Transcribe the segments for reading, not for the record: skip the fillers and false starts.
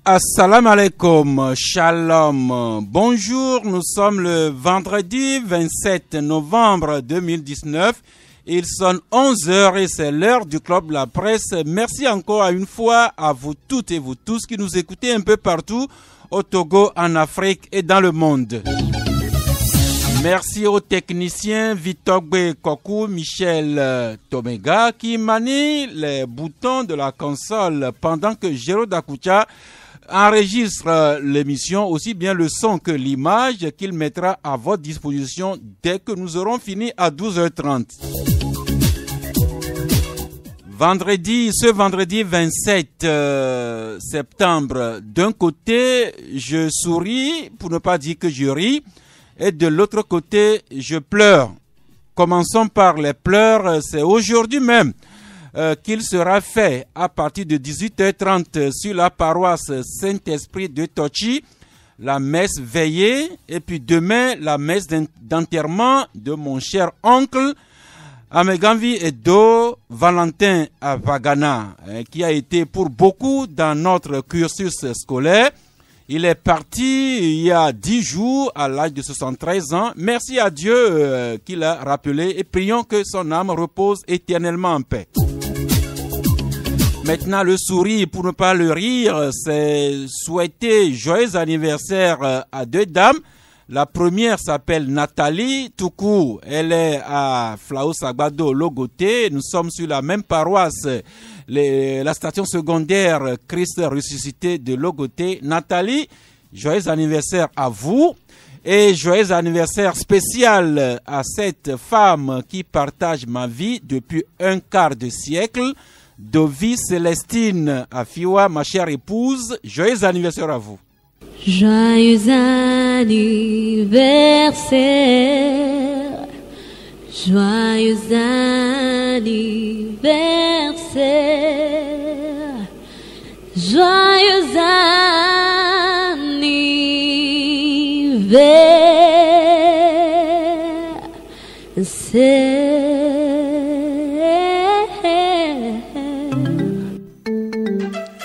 Assalamu alaikum, shalom, bonjour, nous sommes le vendredi 27 novembre 2019, il sonne 11h et c'est l'heure du Club de la Presse. Merci encore une fois à vous toutes et vous tous qui nous écoutez un peu partout au Togo, en Afrique et dans le monde. Merci aux techniciens Vitogbe Kokou, Michel Tomega qui manient les boutons de la console pendant que Géraud Dakoucha enregistre l'émission, aussi bien le son que l'image qu'il mettra à votre disposition dès que nous aurons fini à 12h30. Ce vendredi 27 septembre, d'un côté, je souris, pour ne pas dire que je ris, et de l'autre côté, je pleure. Commençons par les pleurs, c'est aujourd'hui même qu'il sera fait à partir de 18h30 sur la paroisse Saint-Esprit de Tochi, la messe veillée, et puis demain la messe d'enterrement de mon cher oncle Ameganvi Edo Valentin Avagana, qui a été pour beaucoup dans notre cursus scolaire. Il est parti il y a 10 jours à l'âge de 73 ans. Merci à Dieu qui l'a rappelé et prions que son âme repose éternellement en paix. Maintenant, le sourire, pour ne pas le rire, c'est souhaiter joyeux anniversaire à deux dames. La première s'appelle Nathalie Toukou. Elle est à Flao Sagbado, Logoté. Nous sommes sur la même paroisse, la station secondaire Christ ressuscité de Logoté. Nathalie, joyeux anniversaire à vous. Et joyeux anniversaire spécial à cette femme qui partage ma vie depuis un quart de siècle. Dovi Célestine Afiwa, ma chère épouse, joyeux anniversaire à vous. Joyeux anniversaire, joyeux anniversaire, joyeux anniversaire.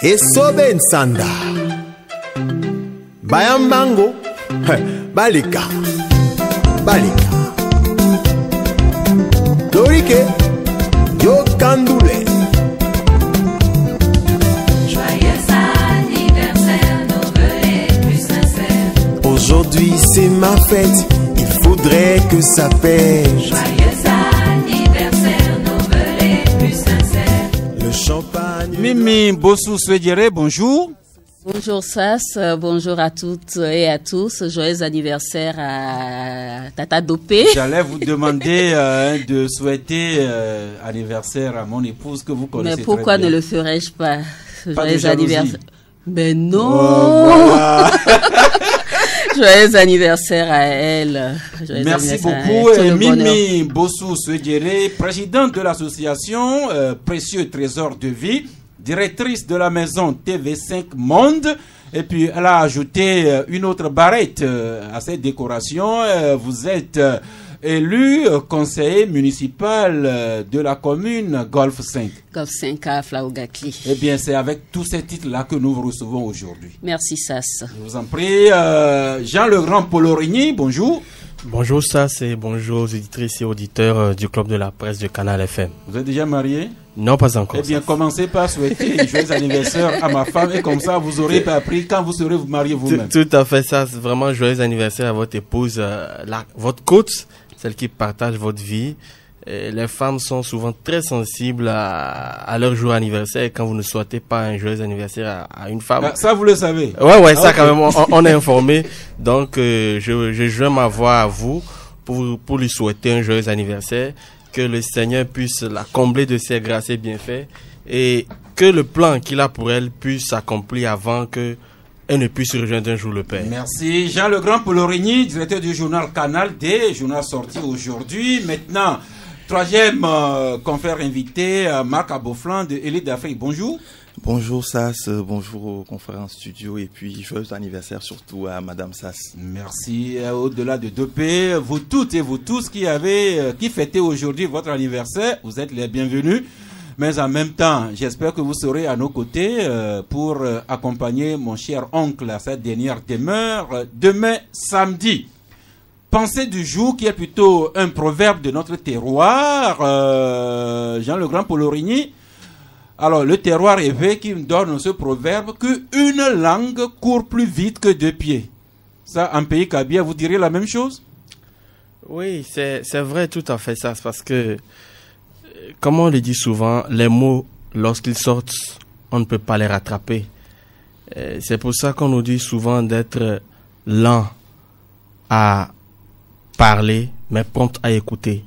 Esobe Nsanda Bayambango Balika Dorike Yo Kandoule. Joyeux anniversaire, nos vœux les plus sincères. Aujourd'hui c'est ma fête, il faudrait que ça pèse. Joyeux anniversaire, nos vœux les plus sincères. Le champagne. Mimi Bossou Swedjere, bonjour. Bonjour Sass, bonjour à toutes et à tous. Joyeux anniversaire à Tata Dopé. J'allais vous demander de souhaiter anniversaire à mon épouse que vous connaissez. Mais pourquoi très bien. ne le ferais-je pas? Pas Joyeux anniversaire. Mais non. Oh, voilà. Joyeux anniversaire à elle. Joyeux Merci beaucoup. Mimi Bossou Swedjere, présidente de l'association Précieux Trésor de Vie, directrice de la maison TV5 Monde. Et puis, elle a ajouté une autre barrette à cette décoration. Vous êtes élu conseiller municipal de la commune Golfe 5. Golfe 5 à Flaougakli. Eh bien, c'est avec tous ces titres-là que nous vous recevons aujourd'hui. Merci Sass. Je vous en prie. Jean Le Grand Polorigny, bonjour. Bonjour Sass et bonjour aux éditrices et auditeurs du Club de la Presse du Canal FM. Vous êtes déjà marié? Non, pas encore. Eh bien, commencez par souhaiter un joyeux anniversaire à ma femme et comme ça, vous aurez pas appris quand vous serez vous marier vous-même. Tout à fait, ça. Vraiment joyeux anniversaire à votre épouse, votre coach, celle qui partage votre vie. Et les femmes sont souvent très sensibles à leur jour anniversaire. Et quand vous ne souhaitez pas un joyeux anniversaire à une femme. Ah, ça, vous le savez. Ouais, ça okay. Quand même, on est informé. Donc, je joins ma voix à vous pour lui souhaiter un joyeux anniversaire. Que le Seigneur puisse la combler de ses grâces et bienfaits et que le plan qu'il a pour elle puisse s'accomplir avant que elle ne puisse rejoindre un jour le Père. Merci. Jean Le Grand Polorigny, directeur du journal Canal D, journal sorti aujourd'hui. Maintenant, troisième confrère invité, Marc Aboflan de Élite d'Afrique. Bonjour. Bonjour Sass, bonjour aux conférences studio et puis joyeux anniversaire surtout à Madame Sass. Merci. Au-delà de Dopé, vous toutes et vous tous qui fêtez aujourd'hui votre anniversaire, vous êtes les bienvenus. Mais en même temps, j'espère que vous serez à nos côtés pour accompagner mon cher oncle à sa dernière demeure demain samedi. Pensée du jour qui est plutôt un proverbe de notre terroir, Jean le Grand Polorigny. Alors, le terroir rêvé qui me donne ce proverbe qu'une langue court plus vite que deux pieds. Ça, en pays kabia, vous direz la même chose? Oui, c'est vrai tout à fait ça, parce que, comme on le dit souvent, les mots, lorsqu'ils sortent, on ne peut pas les rattraper. C'est pour ça qu'on nous dit souvent d'être lent à parler, mais prompt à écouter.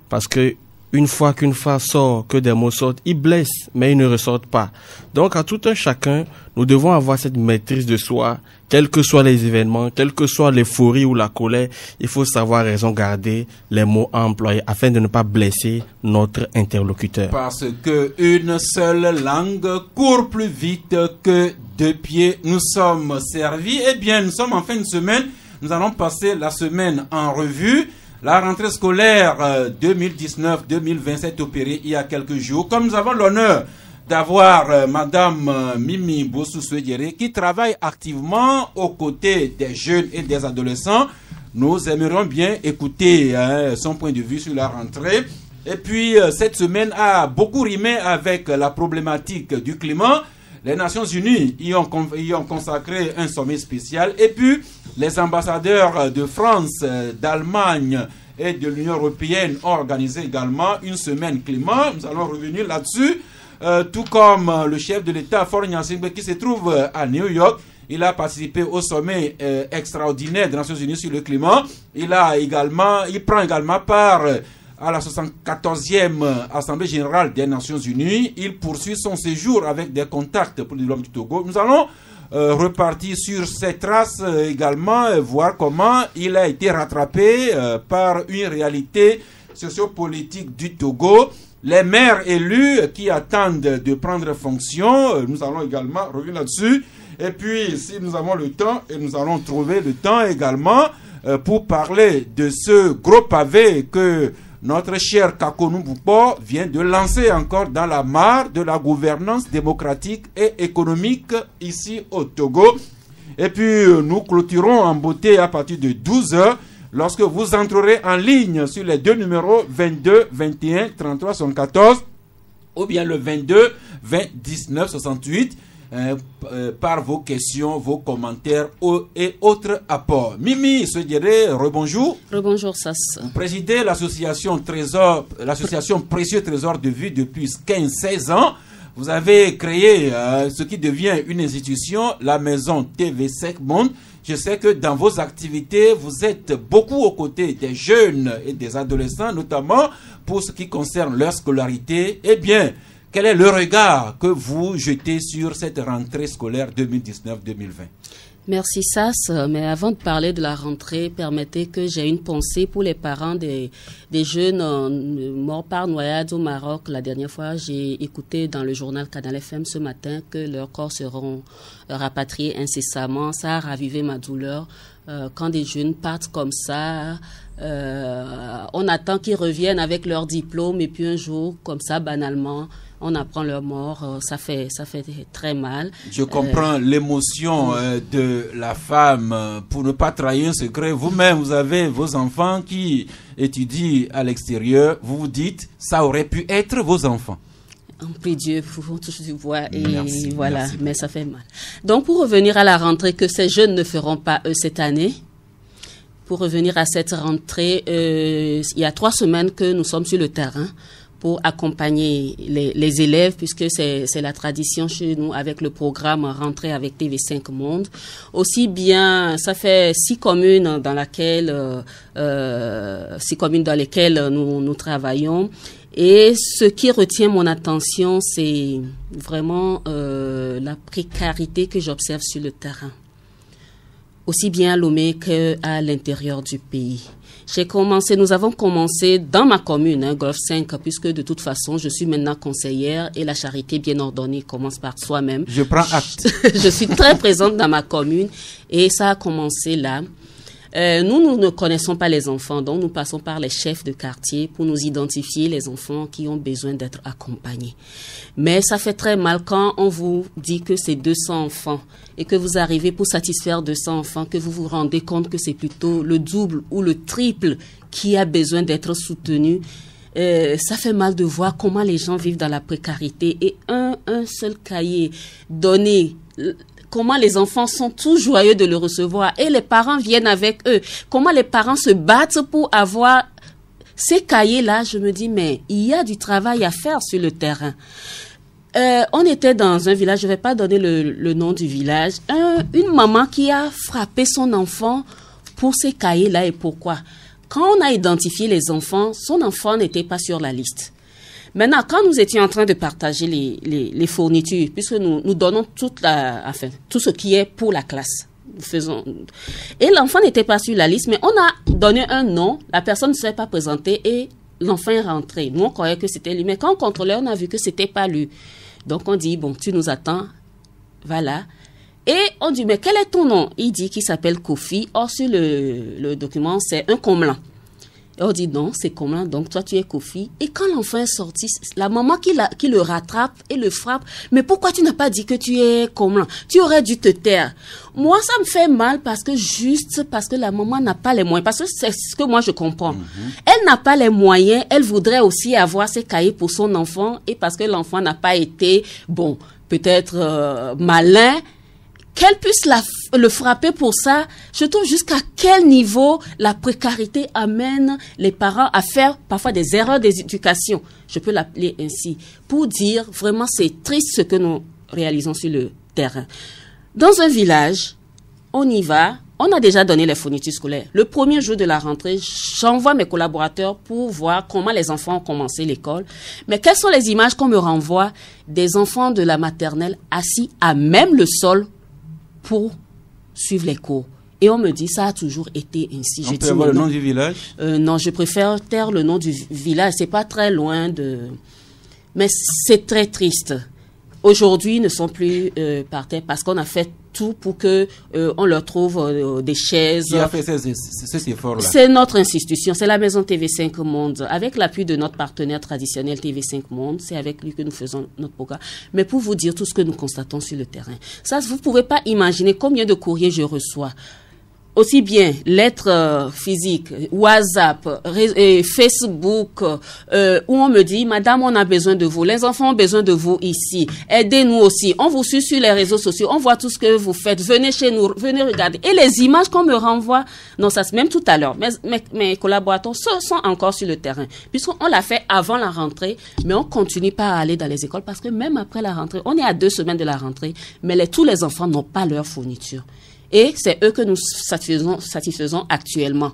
Parce que une fois qu'une phrase sort, que des mots sortent, ils blessent, mais ils ne ressortent pas. Donc, à tout un chacun, nous devons avoir cette maîtrise de soi, quels que soient les événements, quelle que soit l'euphorie ou la colère, il faut savoir raison garder les mots à employer afin de ne pas blesser notre interlocuteur. Parce que une seule langue court plus vite que deux pieds. Nous sommes servis. Eh bien, nous sommes en fin de semaine. Nous allons passer la semaine en revue. La rentrée scolaire 2019-2027 opérée il y a quelques jours. Comme nous avons l'honneur d'avoir Madame Mimi Bossou-Souedjere qui travaille activement aux côtés des jeunes et des adolescents, nous aimerions bien écouter son point de vue sur la rentrée. Et puis, cette semaine a beaucoup rimé avec la problématique du climat. Les Nations Unies y ont consacré un sommet spécial. Et puis, les ambassadeurs de France, d'Allemagne et de l'Union européenne ont organisé également une semaine climat. Nous allons revenir là-dessus. Tout comme le chef de l'État, Faure Gnassingbé, qui se trouve à New York. Il a participé au sommet extraordinaire des Nations Unies sur le climat. Il prend également part à la 74e Assemblée Générale des Nations Unies. Il poursuit son séjour avec des contacts pour le développement du Togo. Nous allons repartir sur ses traces également, voir comment il a été rattrapé par une réalité sociopolitique du Togo. Les maires élus qui attendent de prendre fonction, nous allons également revenir là-dessus. Et puis, si nous avons le temps, et nous allons trouver le temps également pour parler de ce gros pavé que notre cher Kakonou Boupo vient de lancer encore dans la mare de la gouvernance démocratique et économique ici au Togo. Et puis, nous clôturons en beauté à partir de 12h lorsque vous entrerez en ligne sur les deux numéros 22 21 33 74 ou bien le 22 20 19 68 par vos questions, vos commentaires et autres apports. Mimi Souedjere, rebonjour. Rebonjour Sass. Vous présidez l'association Précieux Trésor de Vie depuis 15-16 ans. Vous avez créé ce qui devient une institution, la maison TV5 Monde. Je sais que dans vos activités, vous êtes beaucoup aux côtés des jeunes et des adolescents, notamment pour ce qui concerne leur scolarité. Eh bien, quel est le regard que vous jetez sur cette rentrée scolaire 2019-2020? Merci Sass, mais avant de parler de la rentrée, permettez que j'ai une pensée pour les parents des jeunes morts par noyade au Maroc. La dernière fois, j'ai écouté dans le journal Canal FM ce matin que leurs corps seront rapatriés incessamment. Ça a ravivé ma douleur. Quand des jeunes partent comme ça, on attend qu'ils reviennent avec leur diplôme et puis un jour, comme ça, banalement, on apprend leur mort. Ça fait très mal. Je comprends l'émotion de la femme pour ne pas trahir un secret. Vous-même, vous avez vos enfants qui étudient à l'extérieur. Vous vous dites, ça aurait pu être vos enfants. On prie Dieu pour tout ce voix et merci, voilà, merci. Mais ça fait mal. Donc, pour revenir à la rentrée que ces jeunes ne feront pas eux cette année, pour revenir à cette rentrée, il y a 3 semaines que nous sommes sur le terrain pour accompagner les élèves, puisque c'est la tradition chez nous avec le programme Rentrée avec TV5 Monde. Aussi bien, ça fait 6 communes dans lesquelles nous travaillons. Et ce qui retient mon attention, c'est vraiment la précarité que j'observe sur le terrain. aussi bien à Lomé qu'à l'intérieur du pays. Nous avons commencé dans ma commune, Golfe 5, puisque de toute façon, je suis maintenant conseillère et la charité bien ordonnée commence par soi-même. Je prends acte. Je suis très présente dans ma commune et ça a commencé là. Nous ne connaissons pas les enfants, donc nous passons par les chefs de quartier pour nous identifier les enfants qui ont besoin d'être accompagnés. Mais ça fait très mal quand on vous dit que c'est 200 enfants et que vous arrivez pour satisfaire 200 enfants, que vous vous rendez compte que c'est plutôt le double ou le triple qui a besoin d'être soutenu. Ça fait mal de voir comment les gens vivent dans la précarité et un seul cahier donné. Comment les enfants sont tout joyeux de le recevoir et les parents viennent avec eux. Comment les parents se battent pour avoir ces cahiers-là. Je me dis, mais il y a du travail à faire sur le terrain. On était dans un village, je ne vais pas donner le nom du village, une maman qui a frappé son enfant pour ces cahiers-là. Et pourquoi? Quand on a identifié les enfants, son enfant n'était pas sur la liste. Maintenant, quand nous étions en train de partager les fournitures, puisque nous donnons tout ce qui est pour la classe, et l'enfant n'était pas sur la liste, mais on a donné un nom, la personne ne s'est pas présentée et l'enfant est rentré. Nous, on croyait que c'était lui, mais quand on contrôlait, on a vu que c'était pas lui. Donc, on dit, bon, tu nous attends, voilà. Et on dit, mais quel est ton nom? Il dit qu'il s'appelle Kofi. Or, sur le document, c'est un Comelin. Et on dit non, c'est comment? Donc toi tu es Kofi. Et quand l'enfant est sorti, la maman qui le rattrape et le frappe. Mais pourquoi tu n'as pas dit que tu es comment? Tu aurais dû te taire. Moi ça me fait mal parce que la maman n'a pas les moyens. Parce que c'est ce que moi je comprends. Elle n'a pas les moyens. Elle voudrait aussi avoir ses cahiers pour son enfant et parce que l'enfant n'a pas été peut-être malin. Qu'elle puisse le frapper pour ça, je trouve jusqu'à quel niveau la précarité amène les parents à faire parfois des erreurs d'éducation, je peux l'appeler ainsi, pour dire vraiment c'est triste ce que nous réalisons sur le terrain. Dans un village, on y va, on a déjà donné les fournitures scolaires. Le premier jour de la rentrée, j'envoie mes collaborateurs pour voir comment les enfants ont commencé l'école. Mais quelles sont les images qu'on me renvoie des enfants de la maternelle assis à même le sol pour suivre les cours. Et on me dit, ça a toujours été ainsi. On peut avoir le nom du village? Non, je préfère taire le nom du village. C'est pas très loin de... Mais c'est très triste. Aujourd'hui, ils ne sont plus par terre parce qu'on a fait tout pour que on leur trouve des chaises. Qui a fait ces efforts-là? C'est notre institution, c'est la maison TV5 Monde. Avec l'appui de notre partenaire traditionnel TV5 Monde, c'est avec lui que nous faisons notre programme. Mais pour vous dire tout ce que nous constatons sur le terrain, ça, vous ne pouvez pas imaginer combien de courriers je reçois. Aussi bien lettres physiques, WhatsApp, Facebook, où on me dit, madame, on a besoin de vous. Les enfants ont besoin de vous ici. Aidez-nous aussi. On vous suit sur les réseaux sociaux. On voit tout ce que vous faites. Venez chez nous. Venez regarder. Et les images qu'on me renvoie, non, ça, même tout à l'heure. Mes collaborateurs sont encore sur le terrain. Puisqu'on l'a fait avant la rentrée, mais on continue pas à aller dans les écoles parce que même après la rentrée, on est à 2 semaines de la rentrée, mais tous les enfants n'ont pas leur fourniture. Et c'est eux que nous satisfaisons actuellement.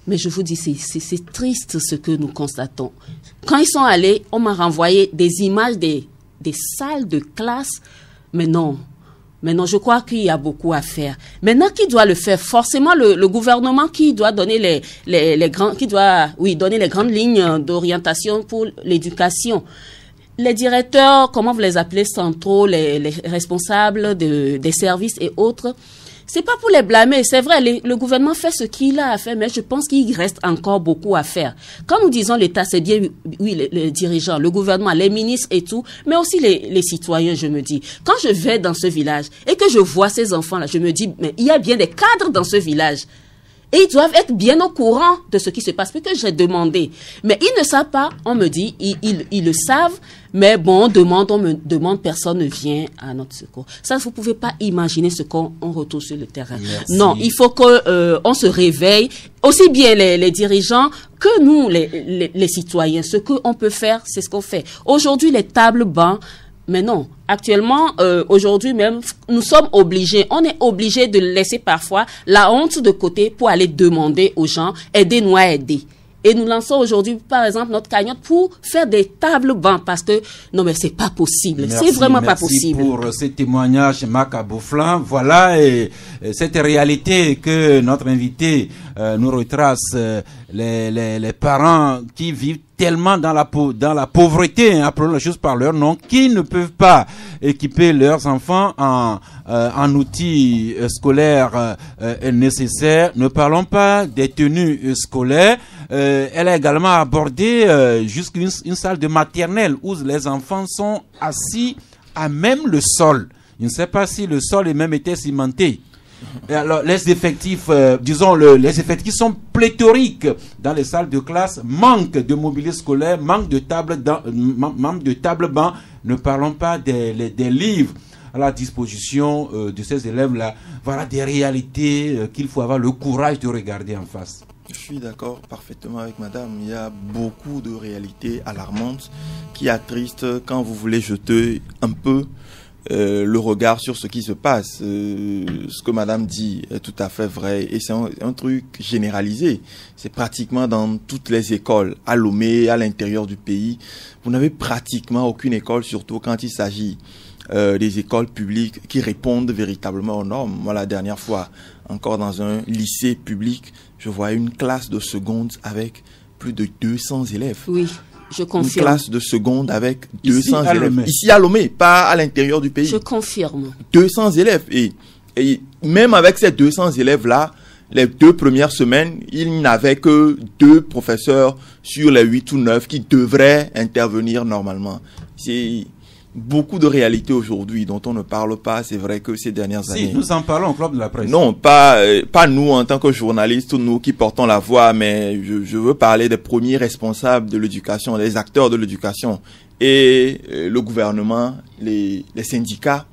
Mais je vous dis, c'est triste ce que nous constatons. Quand ils sont allés, on m'a renvoyé des images des salles de classe. Mais non, je crois qu'il y a beaucoup à faire. Maintenant, qui doit le faire? Forcément, le gouvernement qui doit donner donner les grandes lignes d'orientation pour l'éducation. Les directeurs, comment vous les appelez, centraux, les responsables des services et autres, c'est pas pour les blâmer. C'est vrai, le gouvernement fait ce qu'il a à faire, mais je pense qu'il reste encore beaucoup à faire. Quand nous disons l'État, c'est bien, oui, les dirigeants, le gouvernement, les ministres et tout, mais aussi les citoyens, je me dis. Quand je vais dans ce village et que je vois ces enfants-là, je me dis, mais il y a bien des cadres dans ce village. Et ils doivent être bien au courant de ce qui se passe, parce que j'ai demandé. Mais ils ne savent pas, on me dit, ils le savent, mais bon, on me demande, personne ne vient à notre secours. Ça, vous ne pouvez pas imaginer ce qu'on retrouve sur le terrain. Merci. Non, il faut qu'on se réveille, aussi bien les dirigeants que nous, les citoyens. Ce qu'on peut faire, c'est ce qu'on fait. Aujourd'hui, les tables bancs, mais non, actuellement, aujourd'hui même, nous sommes obligés, on est obligé de laisser parfois la honte de côté pour aller demander aux gens, aidez-nous à aider. Et nous lançons aujourd'hui, par exemple, notre cagnotte pour faire des tables bancs parce que, non, mais c'est pas possible. C'est vraiment pas possible. Merci pour ce témoignage, Marc Abouflan. Voilà, et cette réalité que notre invité nous retrace, les parents qui vivent tellement dans la pauvreté, hein, appelons les choses par leur nom, qui ne peuvent pas équiper leurs enfants en outils scolaires nécessaires. Ne parlons pas des tenues scolaires. Elle a également abordé jusqu'à une salle de maternelle où les enfants sont assis à même le sol. Je ne sais pas si le sol est même été cimenté. Et alors, les effectifs, les effectifs sont pléthoriques dans les salles de classe, manque de mobilier scolaire, manque de table banc. Ne parlons pas des livres à la disposition de ces élèves-là. Voilà des réalités qu'il faut avoir le courage de regarder en face. Je suis d'accord parfaitement avec madame. Il y a beaucoup de réalités alarmantes qui attristent quand vous voulez jeter un peu le regard sur ce qui se passe. Ce que madame dit est tout à fait vrai et c'est un truc généralisé. C'est pratiquement dans toutes les écoles, à Lomé, à l'intérieur du pays. Vous n'avez pratiquement aucune école, surtout quand il s'agit des écoles publiques qui répondent véritablement aux normes. Moi, la dernière fois, encore dans un lycée public, je voyais une classe de seconde avec plus de 200 élèves. Oui. Je confirme. Une classe de seconde avec 200 élèves. Ici à Lomé, pas à l'intérieur du pays. Je confirme. 200 élèves. Et même avec ces 200 élèves-là, les 2 premières semaines, il n'avait que 2 professeurs sur les 8 ou 9 qui devraient intervenir normalement. C'est beaucoup de réalités aujourd'hui dont on ne parle pas. C'est vrai que ces dernières années... Si, nous en parlons au Club de la Presse. Non, pas nous en tant que journalistes, nous qui portons la voix, mais je veux parler des premiers responsables de l'éducation, des acteurs de l'éducation et le gouvernement, les syndicats,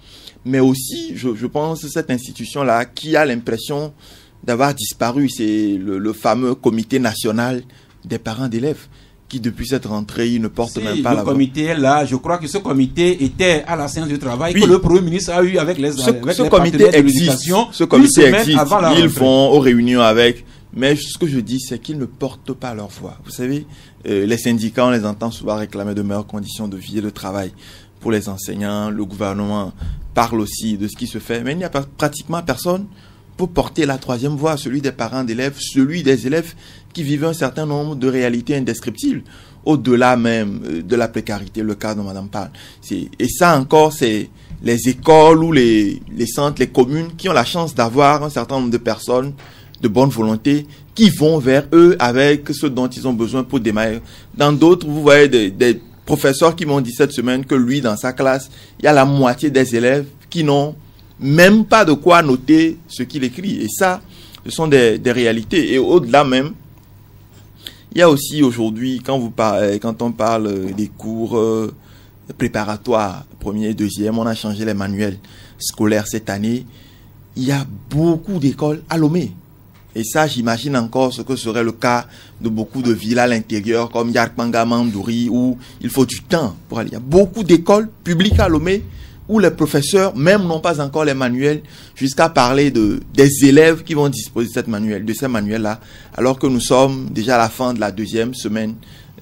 mais aussi, je pense, cette institution-là qui a l'impression d'avoir disparu. C'est le fameux comité national des parents d'élèves, qui depuis cette rentrée, il ne porte même pas la voix. Le comité est là. Je crois que ce comité était à la séance du travail que le Premier ministre a eu avec les comité existe. Ce comité existe. Ils vont aux réunions avec. Mais ce que je dis, c'est qu'ils ne portent pas leur voix. Vous savez, les syndicats, on les entend souvent réclamer de meilleures conditions de vie et de travail pour les enseignants. Le gouvernement parle aussi de ce qui se fait. Mais il n'y a pratiquement personne pour porter la troisième voie, celui des parents d'élèves, celui des élèves qui vivent un certain nombre de réalités indescriptibles, au-delà même de la précarité, le cas dont madame parle. Et ça encore, c'est les écoles ou les centres, les communes qui ont la chance d'avoir un certain nombre de personnes de bonne volonté qui vont vers eux avec ce dont ils ont besoin pour démarrer. Dans d'autres, vous voyez des professeurs qui m'ont dit cette semaine que lui, dans sa classe, il y a la moitié des élèves qui n'ont même pas de quoi noter ce qu'il écrit. Et ça, ce sont des réalités. Et au-delà même, il y a aussi aujourd'hui, quand on parle des cours préparatoires, premier et deuxième, on a changé les manuels scolaires cette année. Il y a beaucoup d'écoles à Lomé. Et ça, j'imagine encore ce que serait le cas de beaucoup de villes à l'intérieur, comme Yarkpanga, Mandouri, où il faut du temps pour aller. Il y a beaucoup d'écoles publiques à Lomé, où les professeurs même n'ont pas encore les manuels, jusqu'à parler des élèves qui vont disposer de ces manuels-là, alors que nous sommes déjà à la fin de la 2e semaine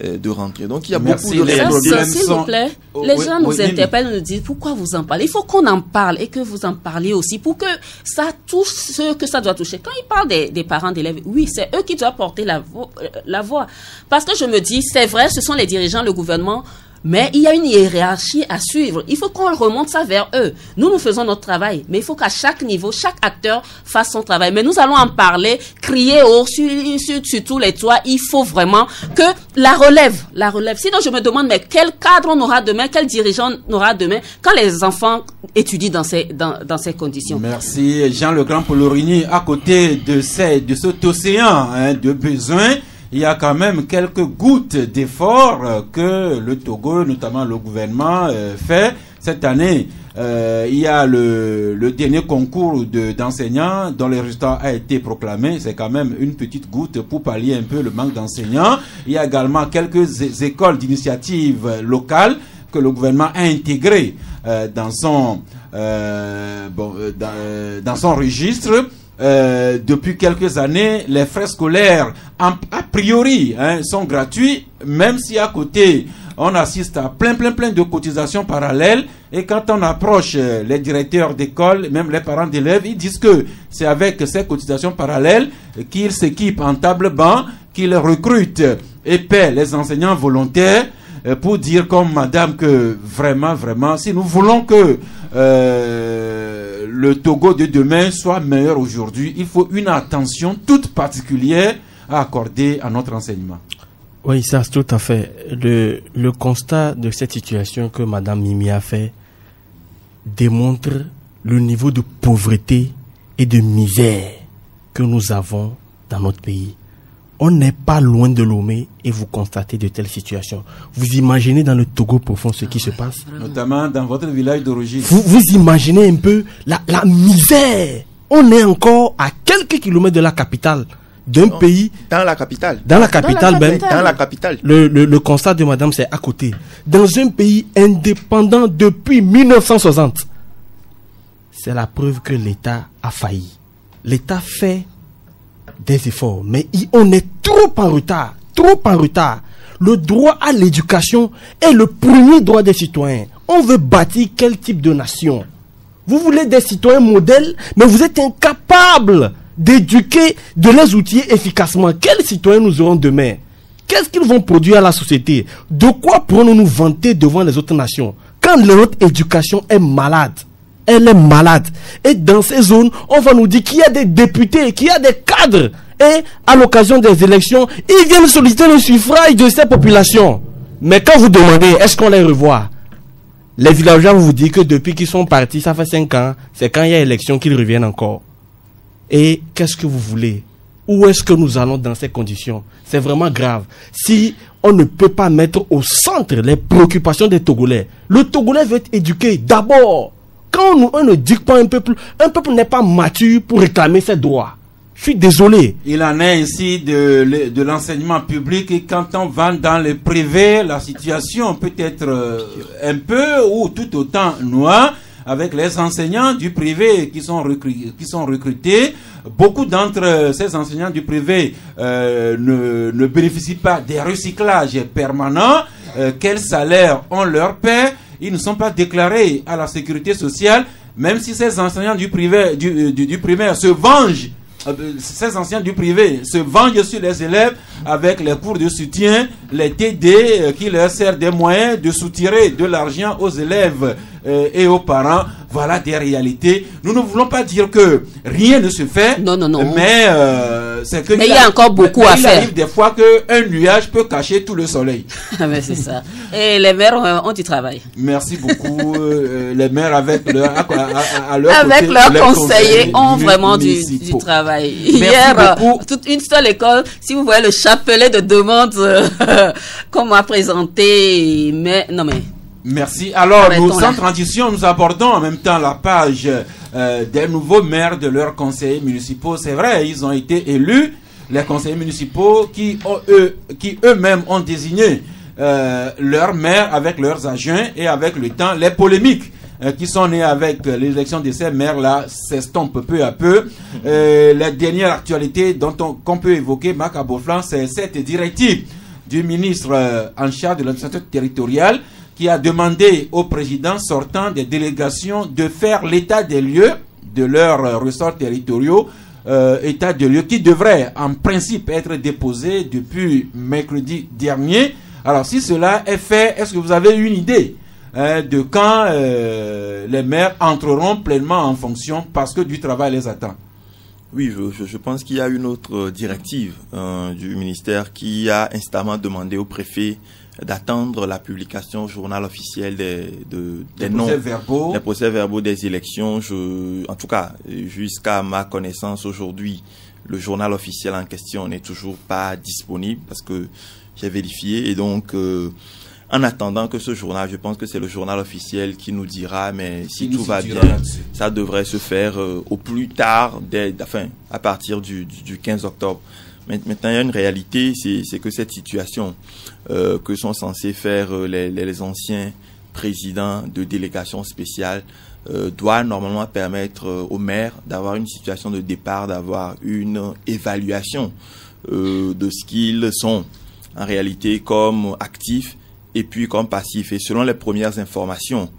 de rentrée. Donc il y a beaucoup de réalités. S'il vous plaît, les gens nous interpellent, nous disent pourquoi vous en parlez. Il faut qu'on en parle et que vous en parliez aussi pour que ça touche ceux que ça doit toucher. Quand ils parlent des parents d'élèves, oui, c'est eux qui doivent porter la voix. Parce que je me dis, c'est vrai, ce sont les dirigeants, le gouvernement, mais il y a une hiérarchie à suivre. Il faut qu'on remonte ça vers eux. Nous faisons notre travail. Mais il faut qu'à chaque niveau, chaque acteur fasse son travail. Mais nous allons en parler, crier haut sur tous les toits. Il faut vraiment que la relève. Sinon, je me demande, mais quel cadre on aura demain, quel dirigeant on aura demain quand les enfants étudient dans ces conditions. Merci. Jean Legrand Polorini, à côté de cet océan de besoins, il y a quand même quelques gouttes d'efforts que le Togo, notamment le gouvernement, fait. Cette année, il y a le dernier concours d'enseignants dont le résultat a été proclamé. C'est quand même une petite goutte pour pallier un peu le manque d'enseignants. Il y a également quelques écoles d'initiative locale que le gouvernement a intégrées dans son registre. depuis quelques années, les frais scolaires, a priori, sont gratuits, même si à côté, on assiste à plein de cotisations parallèles. Et quand on approche les directeurs d'école, même les parents d'élèves, ils disent que c'est avec ces cotisations parallèles qu'ils s'équipent en table-banc, qu'ils recrutent et paient les enseignants volontaires, pour dire comme madame que vraiment, si nous voulons que le Togo de demain soit meilleur aujourd'hui, il faut une attention toute particulière à accorder à notre enseignement. Oui, ça, tout à fait. Le constat de cette situation que madame Mimi a fait démontre le niveau de pauvreté et de misère que nous avons dans notre pays. On n'est pas loin de Lomé et vous constatez de telles situations. Vous imaginez dans le Togo profond ce qui se passe? Notamment dans votre village d'origine. Vous imaginez un peu la misère. On est encore à quelques kilomètres de la capitale d'un pays. Dans la capitale. Dans la capitale, Ben. Dans la capitale. Le constat de madame, c'est à côté. Dans un pays indépendant depuis 1960. C'est la preuve que l'État a failli. L'État fait des efforts, mais on est trop en retard. Le droit à l'éducation est le premier droit des citoyens. On veut bâtir quel type de nation? Vous voulez des citoyens modèles, mais vous êtes incapables d'éduquer, de les outiller efficacement. Quels citoyens nous aurons demain? Qu'est-ce qu'ils vont produire à la société? De quoi pourrons-nous nous vanter devant les autres nations quand notre éducation est malade? Elle est malade. Et dans ces zones, on va nous dire qu'il y a des députés, qu'il y a des cadres. Et à l'occasion des élections, ils viennent solliciter le suffrage de ces populations. Mais quand vous demandez, est-ce qu'on les revoit? Les villageois vous disent que depuis qu'ils sont partis, ça fait 5 ans, c'est quand il y a élection qu'ils reviennent encore. Et qu'est-ce que vous voulez? Où est-ce que nous allons dans ces conditions? C'est vraiment grave. Si on ne peut pas mettre au centre les préoccupations des Togolais, le Togolais veut être éduqué d'abord. Quand on ne dit pas un peuple n'est pas mature pour réclamer ses droits. Je suis désolé. Il en est ainsi de l'enseignement public, et quand on va dans le privé, la situation peut être un peu ou tout autant noire, avec les enseignants du privé qui sont recrutés. Beaucoup d'entre ces enseignants du privé ne bénéficient pas des recyclages permanents. Quel salaire on leur paie? Ils ne sont pas déclarés à la sécurité sociale, même si ces enseignants du privé, du primaire se vengent. Ces enseignants du privé se vengent sur les élèves avec les cours de soutien, les TD qui leur servent des moyens de soutirer de l'argent aux élèves et aux parents. Voilà des réalités. Nous ne voulons pas dire que rien ne se fait. Non. Mais c'est que il y a encore beaucoup à faire. Il arrive des fois qu'un nuage peut cacher tout le soleil. Mais c'est ça. Et les maires ont du travail. Merci beaucoup. Les maires avec leurs conseillers ont vraiment du travail. Hier, toute une seule école, si vous voyez le chapelet de demandes qu'on m'a présenté, Merci. Alors, sans transition, nous abordons en même temps la page des nouveaux maires de leurs conseillers municipaux. C'est vrai, ils ont été élus, les conseillers municipaux qui eux-mêmes ont désigné leurs maires avec leurs adjoints, et avec le temps, les polémiques qui sont nées avec l'élection de ces maires-là s'estompent peu à peu. La dernière actualité qu'on peut évoquer, Marc Aboflan, c'est cette directive du ministre en charge de l'administration territoriale, qui a demandé au président sortant des délégations de faire l'état des lieux de leurs ressorts territoriaux, état des lieux qui devrait en principe être déposé depuis mercredi dernier. Alors si cela est fait, est-ce que vous avez une idée de quand les maires entreront pleinement en fonction, parce que du travail les attend? Oui, je pense qu'il y a une autre directive du ministère qui a instamment demandé au préfet d'attendre la publication au journal officiel des noms, les procès-verbaux des élections. En tout cas, jusqu'à ma connaissance aujourd'hui, le journal officiel en question n'est toujours pas disponible, parce que j'ai vérifié. Et donc, en attendant que ce journal, je pense que c'est le journal officiel qui nous dira, mais si tout va bien, ça devrait se faire au plus tard, à partir du 15 octobre. Maintenant, il y a une réalité, c'est que cette situation que sont censés faire les anciens présidents de délégations spéciales doit normalement permettre aux maires d'avoir une situation de départ, d'avoir une évaluation de ce qu'ils sont en réalité comme actifs et puis comme passifs. Et selon les premières informations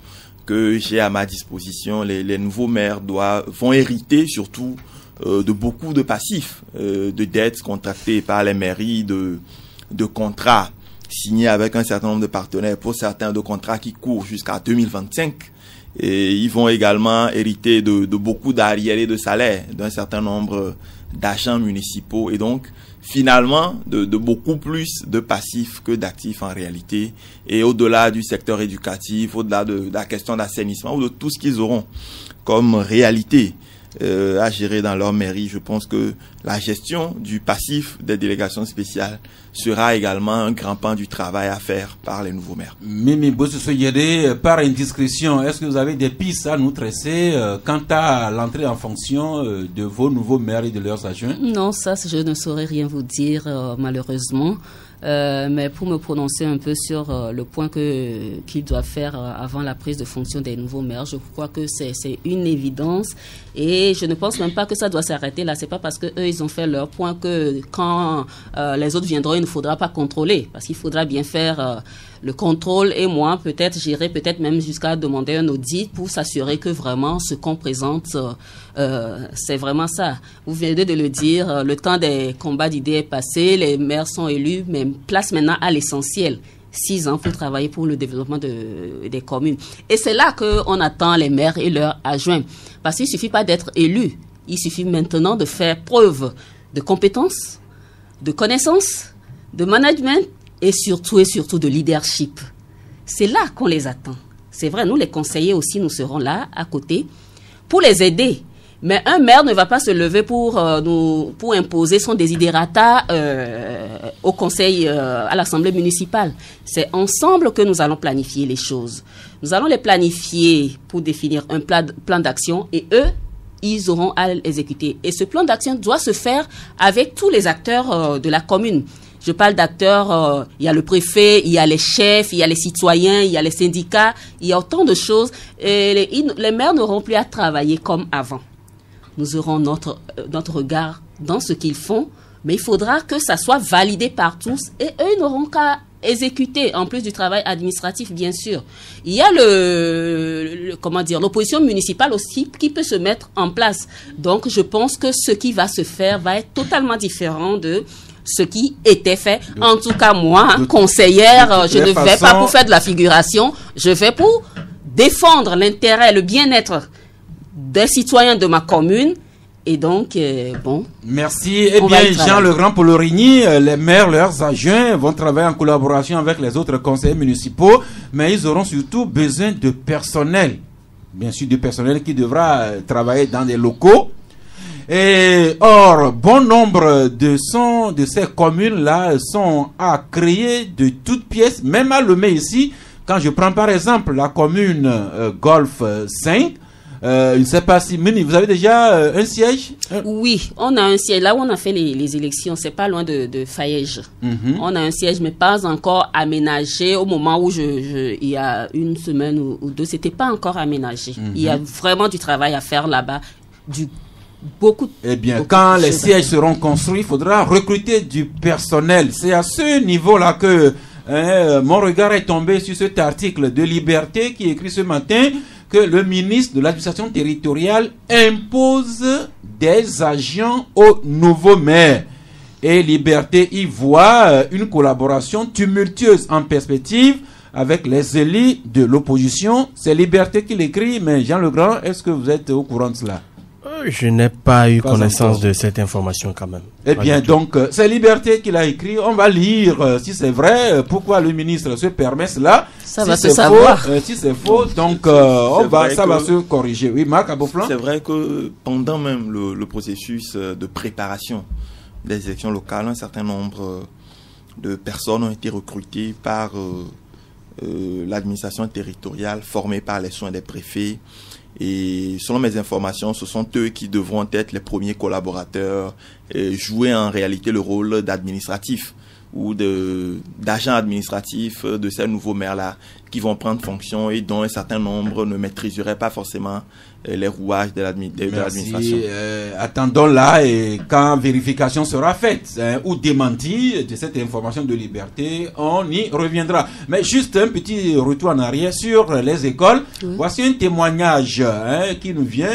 que j'ai à ma disposition, les nouveaux maires vont hériter surtout de beaucoup de passifs, de dettes contractées par les mairies, de contrats signés avec un certain nombre de partenaires, pour certains de contrats qui courent jusqu'à 2025. Et ils vont également hériter de beaucoup d'arriérés de salaire d'un certain nombre d'agents municipaux et donc finalement de beaucoup plus de passifs que d'actifs en réalité. Et au-delà du secteur éducatif, au-delà de la question d'assainissement ou de tout ce qu'ils auront comme réalité à gérer dans leur mairie, je pense que la gestion du passif des délégations spéciales sera également un grand pan du travail à faire par les nouveaux maires. Mimi Bossoyede, par indiscrétion, est-ce que vous avez des pistes à nous tresser quant à l'entrée en fonction de vos nouveaux maires et de leurs adjoints? Non, ça, je ne saurais rien vous dire, malheureusement. Mais pour me prononcer un peu sur le point qu'ils doivent faire avant la prise de fonction des nouveaux maires, je crois que c'est une évidence et je ne pense même pas que ça doit s'arrêter là. C'est pas parce que eux ils ont fait leur point que quand les autres viendront, il ne faudra pas contrôler, parce qu'il faudra bien faire le contrôle. Et moi, peut-être, j'irai peut-être même jusqu'à demander un audit pour s'assurer que vraiment ce qu'on présente, c'est vraiment ça. Vous venez de le dire, le temps des combats d'idées est passé, les maires sont élus, mais place maintenant à l'essentiel. 6 ans pour travailler pour le développement des communes. Et c'est là qu'on attend les maires et leurs adjoints. Parce qu'il ne suffit pas d'être élu, il suffit maintenant de faire preuve de compétences, de connaissances, de management et surtout de leadership. C'est là qu'on les attend. C'est vrai, nous les conseillers aussi, nous serons là à côté pour les aider. Mais un maire ne va pas se lever pour imposer son desiderata au conseil, à l'assemblée municipale. C'est ensemble que nous allons planifier les choses. Nous allons les planifier pour définir un plan d'action et eux, ils auront à l'exécuter. Et ce plan d'action doit se faire avec tous les acteurs de la commune. Je parle d'acteurs, il y a le préfet, il y a les chefs, il y a les citoyens, il y a les syndicats, il y a autant de choses. Et les maires n'auront plus à travailler comme avant. Nous aurons notre regard dans ce qu'ils font, mais il faudra que ça soit validé par tous et eux ils n'auront qu'à exécuter, en plus du travail administratif, bien sûr. Il y a l'opposition municipale aussi qui peut se mettre en place. Donc, je pense que ce qui va se faire va être totalement différent de ce qui était fait. En tout cas, moi, conseillère, je ne vais pas pour faire de la figuration, je vais pour défendre l'intérêt, le bien-être des citoyens de ma commune. Et donc, bon. Merci. Eh bien, Jean Le Grand Polorini, les maires, leurs adjoints vont travailler en collaboration avec les autres conseillers municipaux, mais ils auront surtout besoin de personnel. Bien sûr, du personnel qui devra travailler dans des locaux. Et or, bon nombre de ces communes-là sont à créer de toutes pièces, même à Lomé ici. Quand je prends par exemple la commune Golfe 5, je ne sais pas si, Mini, vous avez déjà un siège? Oui, on a un siège. Là où on a fait les élections, c'est pas loin de Faège. On a un siège, mais pas encore aménagé. Au moment où il y a une semaine ou deux, c'était pas encore aménagé. Il y a vraiment du travail à faire là-bas. Eh bien, quand les sièges seront construits, il faudra recruter du personnel. C'est à ce niveau-là que mon regard est tombé sur cet article de Liberté qui écrit ce matin que le ministre de l'administration territoriale impose des agents aux nouveaux maires. Et Liberté y voit une collaboration tumultueuse en perspective avec les élus de l'opposition. C'est Liberté qui l'écrit, mais Jean Legrand, est-ce que vous êtes au courant de cela? Je n'ai pas eu connaissance de cette information quand même. Eh bien, donc, c'est Liberté qui l'a écrit. On va lire si c'est vrai, pourquoi le ministre se permet cela. Ça va se savoir. Si c'est faux, donc ça va se corriger. Oui, Marc Aboflan. C'est vrai que pendant même le processus de préparation des élections locales, un certain nombre de personnes ont été recrutées par l'administration territoriale, formée par les soins des préfets. Et selon mes informations, ce sont eux qui devront être les premiers collaborateurs et jouer en réalité le rôle d'administratif ou d'agents administratifs de ces nouveaux maires-là qui vont prendre fonction et dont un certain nombre ne maîtriseraient pas forcément les rouages de l'administration. Attendons là et quand vérification sera faite ou démenti de cette information de liberté, on y reviendra. Mais juste un petit retour en arrière sur les écoles. Oui. Voici un témoignage qui nous vient.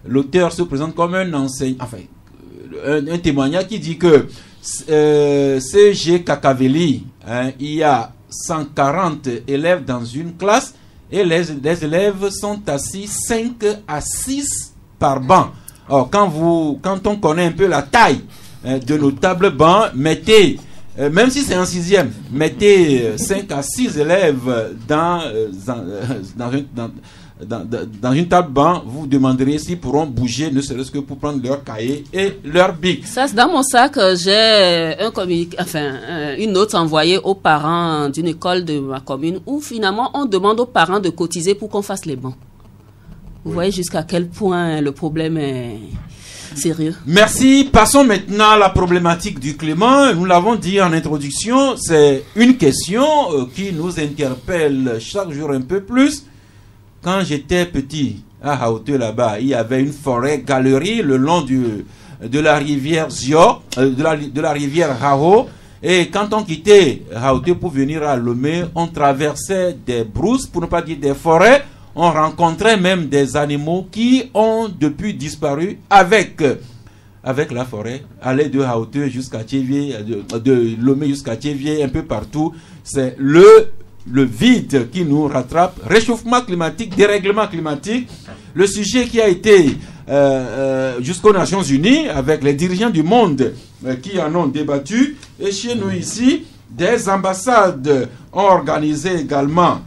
L'auteur se présente comme un enseignant. Enfin, un témoignage qui dit que CG Kakaveli, il y a 140 élèves dans une classe et les élèves sont assis 5 à 6 par banc. Alors, quand on connaît un peu la taille de nos tables bancs, mettez, même si c'est en 6e, mettez 5 à 6 élèves dans une table banc, vous demanderez s'ils pourront bouger, ne serait-ce que pour prendre leur cahier et leur bic. Ça, dans mon sac, j'ai une note envoyée aux parents d'une école de ma commune où finalement on demande aux parents de cotiser pour qu'on fasse les bancs. Vous voyez jusqu'à quel point le problème est sérieux. Merci. Passons maintenant à la problématique du climat. Nous l'avons dit en introduction, c'est une question qui nous interpelle chaque jour un peu plus. Quand j'étais petit, à Hauteux là-bas, il y avait une forêt galerie le long de la rivière Zio, de la rivière Hao. Et quand on quittait Hauteux pour venir à Lomé, on traversait des brousses, pour ne pas dire des forêts. On rencontrait même des animaux qui ont depuis disparu avec la forêt. Aller de Hauteux jusqu'à Tchévier, de Lomé jusqu'à Tchévier, un peu partout. C'est le vide qui nous rattrape, réchauffement climatique, dérèglement climatique, le sujet qui a été jusqu'aux Nations Unies avec les dirigeants du monde qui en ont débattu. Et chez nous ici, des ambassades ont organisé également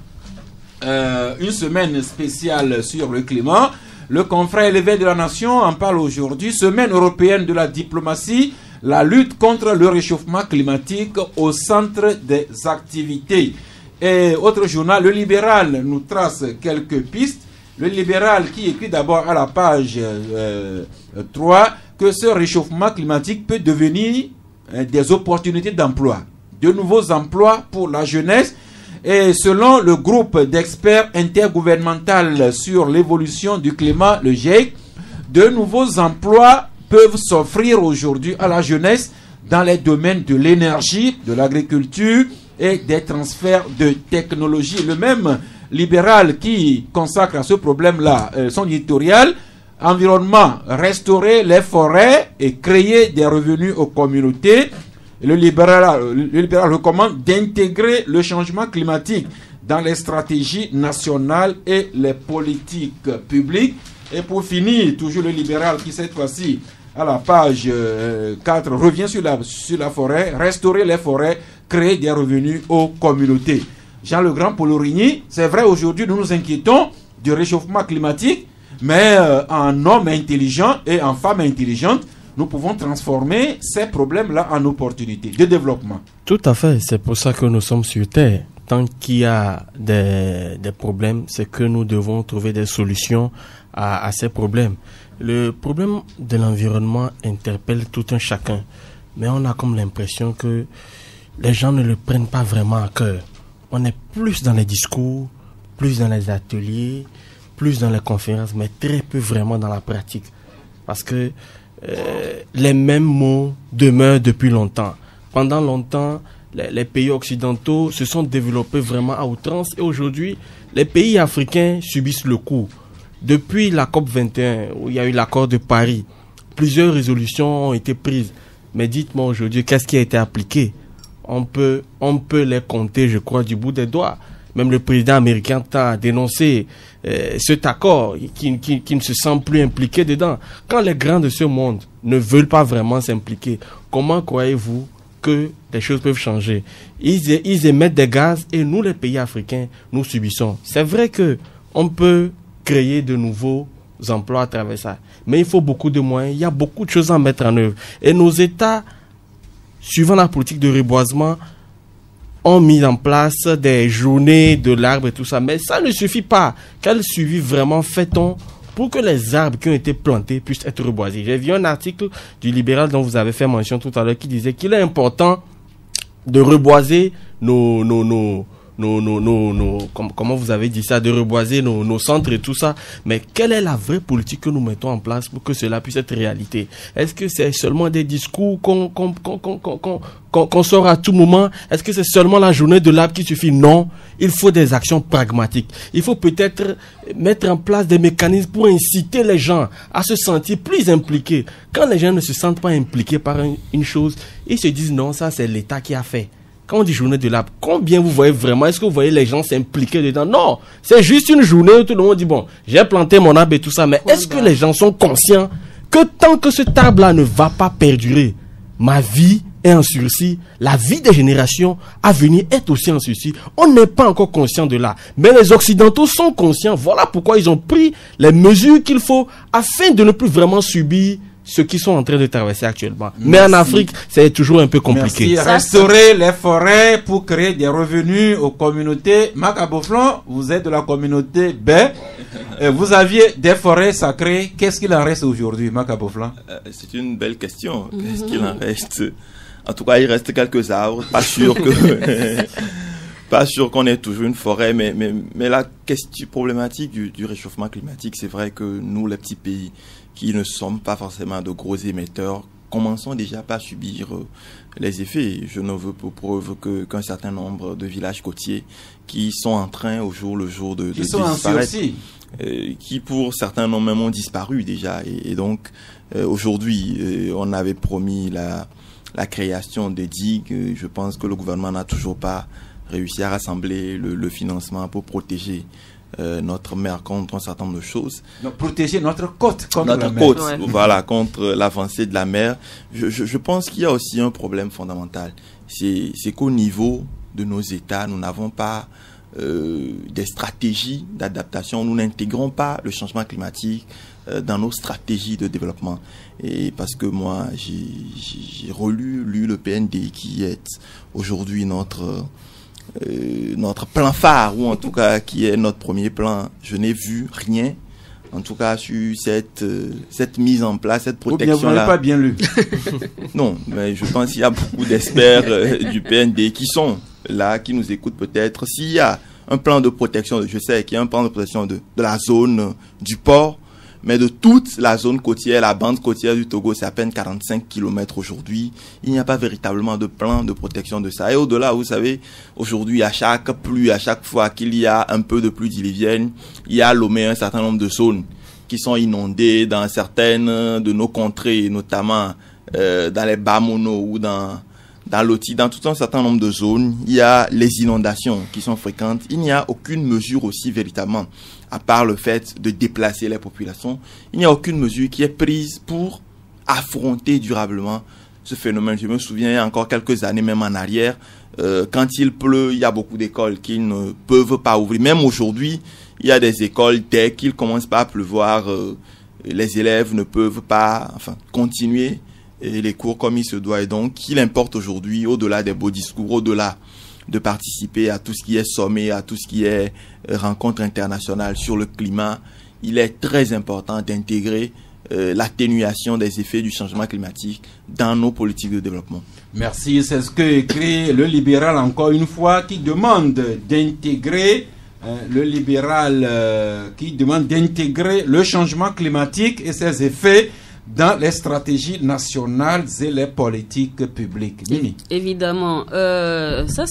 une semaine spéciale sur le climat. Le confrère l'éveil de la nation en parle aujourd'hui, semaine européenne de la diplomatie, la lutte contre le réchauffement climatique au centre des activités. Et autre journal, le libéral nous trace quelques pistes. Le libéral qui écrit d'abord à la page 3 que ce réchauffement climatique peut devenir des opportunités d'emploi, de nouveaux emplois pour la jeunesse. Et selon le groupe d'experts intergouvernemental sur l'évolution du climat, le GIEC, de nouveaux emplois peuvent s'offrir aujourd'hui à la jeunesse dans les domaines de l'énergie, de l'agriculture et des transferts de technologie. Le même libéral qui consacre à ce problème-là son éditorial, environnement, restaurer les forêts et créer des revenus aux communautés. Le libéral recommande d'intégrer le changement climatique dans les stratégies nationales et les politiques publiques. Et pour finir, toujours le libéral qui cette fois-ci, à la page 4, revient sur la forêt, restaurer les forêts, créer des revenus aux communautés. Jean Le Grand Polorini, c'est vrai, aujourd'hui nous nous inquiétons du réchauffement climatique, mais en homme intelligent et en femme intelligente, nous pouvons transformer ces problèmes-là en opportunités de développement. Tout à fait, c'est pour ça que nous sommes sur Terre. Tant qu'il y a des problèmes, c'est que nous devons trouver des solutions à ces problèmes. Le problème de l'environnement interpelle tout un chacun, mais on a comme l'impression que les gens ne le prennent pas vraiment à cœur. On est plus dans les discours, plus dans les ateliers, plus dans les conférences, mais très peu vraiment dans la pratique. Parce que les mêmes mots demeurent depuis longtemps. Pendant longtemps, les pays occidentaux se sont développés vraiment à outrance et aujourd'hui, les pays africains subissent le coup. Depuis la COP21, où il y a eu l'accord de Paris, plusieurs résolutions ont été prises. Mais dites-moi aujourd'hui, qu'est-ce qui a été appliqué ? On peut les compter, je crois, du bout des doigts. Même le président américain a dénoncé cet accord qui ne se sent plus impliqué dedans. Quand les grands de ce monde ne veulent pas vraiment s'impliquer, comment croyez-vous que les choses peuvent changer? Ils émettent des gaz et nous, les pays africains, nous subissons. C'est vrai que on peut créer de nouveaux emplois à travers ça, mais il faut beaucoup de moyens, il y a beaucoup de choses à mettre en œuvre. Et nos États, suivant la politique de reboisement, ont mis en place des journées de l'arbre et tout ça, mais ça ne suffit pas. Quel suivi vraiment fait-on pour que les arbres qui ont été plantés puissent être reboisés? J'ai vu un article du libéral dont vous avez fait mention tout à l'heure qui disait qu'il est important reboiser comment vous avez dit ça, de reboiser nos centres et tout ça. Mais quelle est la vraie politique que nous mettons en place pour que cela puisse être réalité? Est-ce que c'est seulement des discours qu'on sort à tout moment? Est-ce que c'est seulement la journée de l'arbre qui suffit? Non, il faut des actions pragmatiques. Il faut peut-être mettre en place des mécanismes pour inciter les gens à se sentir plus impliqués. Quand les gens ne se sentent pas impliqués par une chose, ils se disent non, ça c'est l'État qui a fait. Quand on dit journée de l'arbre, combien vous voyez vraiment? Est-ce que vous voyez les gens s'impliquer dedans? Non, c'est juste une journée où tout le monde dit bon, j'ai planté mon arbre et tout ça. Mais est-ce que les gens sont conscients que tant que cet arbre-là ne va pas perdurer, ma vie est en sursis, la vie des générations à venir est aussi en sursis? On n'est pas encore conscient de là. Mais les Occidentaux sont conscients. Voilà pourquoi ils ont pris les mesures qu'il faut afin de ne plus vraiment subir ceux qui sont en train de traverser actuellement. Merci. Mais en Afrique, c'est toujours un peu compliqué. Merci. Restaurer les forêts pour créer des revenus aux communautés. Macaboflon, vous êtes de la communauté B. Vous aviez des forêts sacrées. Qu'est-ce qu'il en reste aujourd'hui, Macaboflon? C'est une belle question. Qu'est-ce qu'il en reste? En tout cas, il reste quelques arbres. Pas sûr que... Pas sûr qu'on ait toujours une forêt, mais la question problématique du réchauffement climatique, c'est vrai que nous, les petits pays qui ne sommes pas forcément de gros émetteurs, commençons déjà par subir les effets. Je ne veux pour preuve qu'un certain nombre de villages côtiers qui sont en train au jour le jour de disparaître, qui pour certains n'ont même disparu déjà. Et donc aujourd'hui, on avait promis la création des digues. Je pense que le gouvernement n'a toujours pas réussi à rassembler le financement pour protéger notre mer contre un certain nombre de choses. Donc, protéger notre côte contre notre la mer. Côte, ouais. Voilà, contre l'avancée de la mer. Je pense qu'il y a aussi un problème fondamental. C'est qu'au niveau de nos États, nous n'avons pas des stratégies d'adaptation. Nous n'intégrons pas le changement climatique dans nos stratégies de développement. Et parce que moi, j'ai lu le PND qui est aujourd'hui notre plan phare, ou en tout cas qui est notre premier plan. Je n'ai vu rien, en tout cas sur cette mise en place, cette protection-là. Ou bien vous n'avez pas bien lu. Non, mais je pense qu'il y a beaucoup d'experts du PND qui sont là, qui nous écoutent peut-être. S'il y a un plan de protection, je sais qu'il y a un plan de protection de la zone du port, mais de toute la zone côtière, la bande côtière du Togo, c'est à peine 45 km aujourd'hui. Il n'y a pas véritablement de plan de protection de ça. Et au-delà, vous savez, aujourd'hui, à chaque pluie, à chaque fois qu'il y a un peu de pluie diluvienne, il y a Lomé un certain nombre de zones qui sont inondées dans certaines de nos contrées, notamment dans les Bamono ou dans l'Oti, dans tout un certain nombre de zones. Il y a les inondations qui sont fréquentes. Il n'y a aucune mesure aussi véritablement, à part le fait de déplacer les populations, il n'y a aucune mesure qui est prise pour affronter durablement ce phénomène. Je me souviens, il y a encore quelques années, même en arrière, quand il pleut, il y a beaucoup d'écoles qui ne peuvent pas ouvrir. Même aujourd'hui, il y a des écoles, dès qu'il commence pas à pleuvoir, les élèves ne peuvent pas continuer les cours comme il se doit. Et donc, il importe aujourd'hui, au-delà des beaux discours, au-delà de participer à tout ce qui est sommet, à tout ce qui est rencontre internationale sur le climat, il est très important d'intégrer l'atténuation des effets du changement climatique dans nos politiques de développement. Merci, c'est ce que écrit le libéral encore une fois, qui demande d'intégrer le changement climatique et ses effets dans les stratégies nationales et les politiques publiques. Mimi. Évidemment.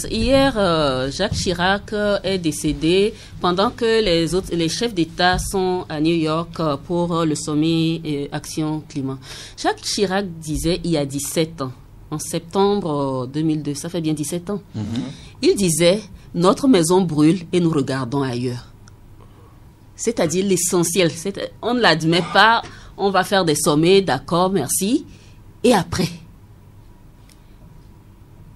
Hier, Jacques Chirac est décédé pendant que les chefs d'État sont à New York pour le sommet Action Climat. Jacques Chirac disait il y a 17 ans, en septembre 2002, ça fait bien 17 ans, il disait « Notre maison brûle et nous regardons ailleurs ». C'est-à-dire l'essentiel. On ne l'admet pas. On va faire des sommets, d'accord, merci. Et après,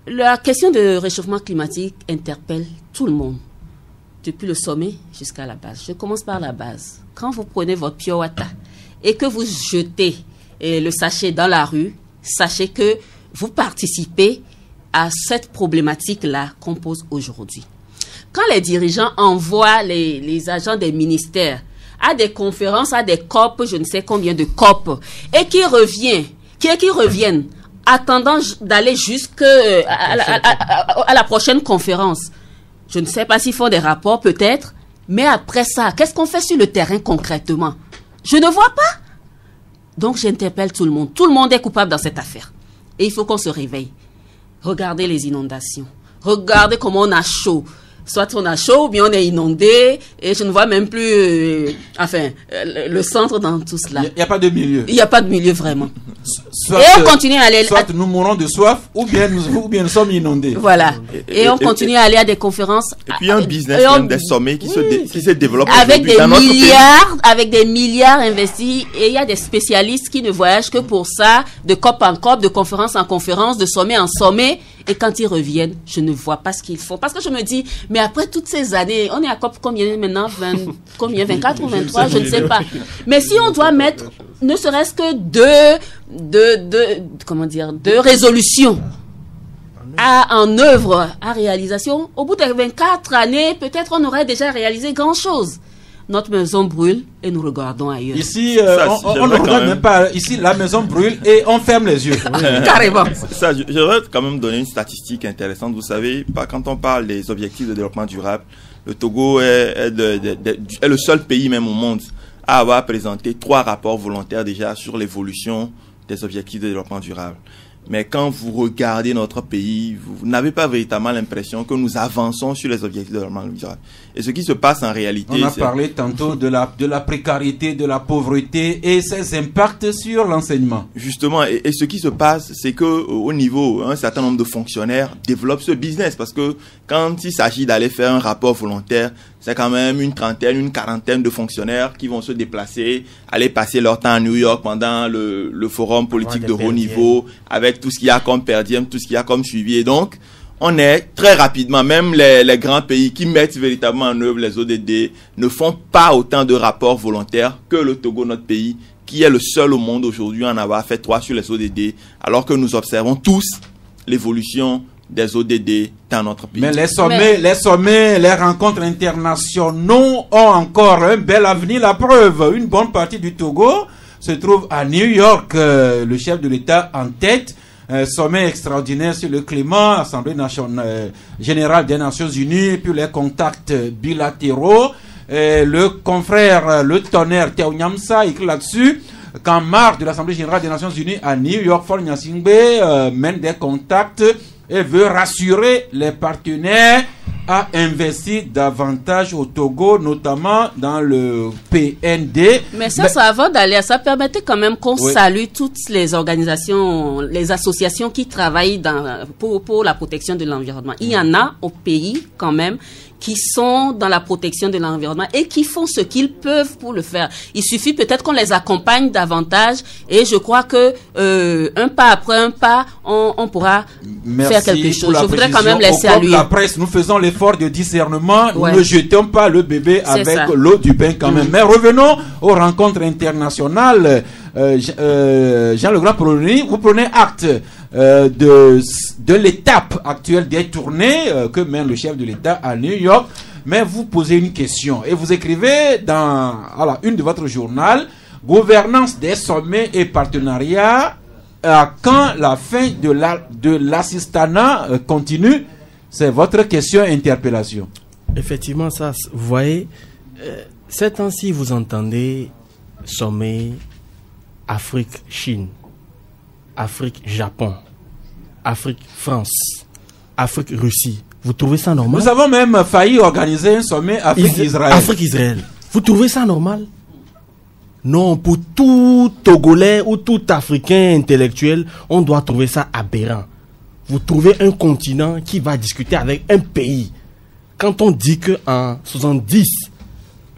la question de réchauffement climatique interpelle tout le monde, depuis le sommet jusqu'à la base. Je commence par la base. Quand vous prenez votre pure water et que vous jetez le sachet dans la rue, sachez que vous participez à cette problématique-là qu'on pose aujourd'hui. Quand les dirigeants envoient les agents des ministères à des conférences, à des COP, je ne sais combien de COP, et qui reviennent attendant d'aller jusqu'à à la prochaine conférence. Je ne sais pas s'ils font des rapports, peut-être, mais après ça, qu'est-ce qu'on fait sur le terrain concrètement? Je ne vois pas. Donc, j'interpelle tout le monde. Tout le monde est coupable dans cette affaire. Et il faut qu'on se réveille. Regardez les inondations. Regardez comment on a chaud. Soit on a chaud ou bien on est inondé et je ne vois même plus le centre dans tout cela. Il n'y a pas de milieu. Il n'y a pas de milieu vraiment. Soit, et on continue à aller... Soit nous mourons de soif ou bien nous sommes inondés. Voilà. Et on continue à aller à des conférences. Et puis il y a un business, des sommets qui se développent avec des milliards investis. Et il y a des spécialistes qui ne voyagent que pour ça, de COP en COP, de conférence en conférence, de sommet en sommet. Et quand ils reviennent, je ne vois pas ce qu'ils font. Parce que je me dis, mais après toutes ces années, on est à COP combien maintenant? 24 ou 23, je ne sais pas. Mais si on doit mettre, ne serait-ce que deux résolutions en œuvre, à réalisation, au bout de 24 années, peut-être on aurait déjà réalisé grand-chose. Notre maison brûle et nous regardons ailleurs. Ici, on ne regarde même pas. Ici, la maison brûle et on ferme les yeux. Carrément. Ça, je voudrais quand même donner une statistique intéressante. Vous savez, quand on parle des objectifs de développement durable, le Togo est le seul pays même au monde à avoir présenté 3 rapports volontaires déjà sur l'évolution des objectifs de développement durable. Mais quand vous regardez notre pays, vous n'avez pas véritablement l'impression que nous avançons sur les objectifs de développement durable. Et ce qui se passe en réalité... On a parlé tantôt de la précarité, de la pauvreté et ses impacts sur l'enseignement. Justement, et ce qui se passe, c'est que au niveau, un certain nombre de fonctionnaires développent ce business. Parce que quand il s'agit d'aller faire un rapport volontaire, c'est quand même une quarantaine de fonctionnaires qui vont se déplacer, aller passer leur temps à New York pendant le forum politique de haut niveau, avec tout ce qu'il y a comme per diem, tout ce qu'il y a comme suivi. Et donc, on est très rapidement, même les grands pays qui mettent véritablement en œuvre les ODD ne font pas autant de rapports volontaires que le Togo, notre pays, qui est le seul au monde aujourd'hui à en avoir fait 3 sur les ODD, alors que nous observons tous l'évolution des ODD dans notre pays. Mais les sommets, les rencontres internationaux ont encore un bel avenir. La preuve, une bonne partie du Togo se trouve à New York, le chef de l'État en tête. Sommet extraordinaire sur le climat, Assemblée générale des Nations Unies, puis les contacts bilatéraux. Le confrère, le tonnerre Théo Nyamsa écrit là-dessus qu'en marge de l'Assemblée générale des Nations Unies à New York, Faure Gnassingbé mène des contacts et veut rassurer les partenaires à investir davantage au Togo, notamment dans le PND. Mais ça avant d'aller à ça, permettait quand même qu'on salue toutes les organisations, les associations qui travaillent pour la protection de l'environnement. Il y en a au pays quand même qui sont dans la protection de l'environnement et qui font ce qu'ils peuvent pour le faire. Il suffit peut-être qu'on les accompagne davantage et je crois que un pas après un pas, on pourra faire quelque chose. Je voudrais quand même les saluer. La presse, nous faisons l'effort de discernement. Nous ne jetons pas le bébé avec l'eau du bain quand même. Mais revenons aux rencontres internationales. Jean Le Grand Prony, vous prenez acte de l'étape actuelle des tournées que mène le chef de l'État à New York, mais vous posez une question et vous écrivez dans une de votre journal: gouvernance des sommets et partenariats, quand la fin de l'assistanat continue. C'est votre question interpellation. Effectivement, ça, vous voyez, ces temps-ci vous entendez sommet Afrique-Chine, Afrique-Japon, Afrique-France, Afrique-Russie. Vous trouvez ça normal? Nous avons même failli organiser un sommet Afrique-Israël. Afrique-Israël. Vous trouvez ça normal? Non, pour tout Togolais ou tout Africain intellectuel, on doit trouver ça aberrant. Vous trouvez un continent qui va discuter avec un pays. Quand on dit qu'en 70,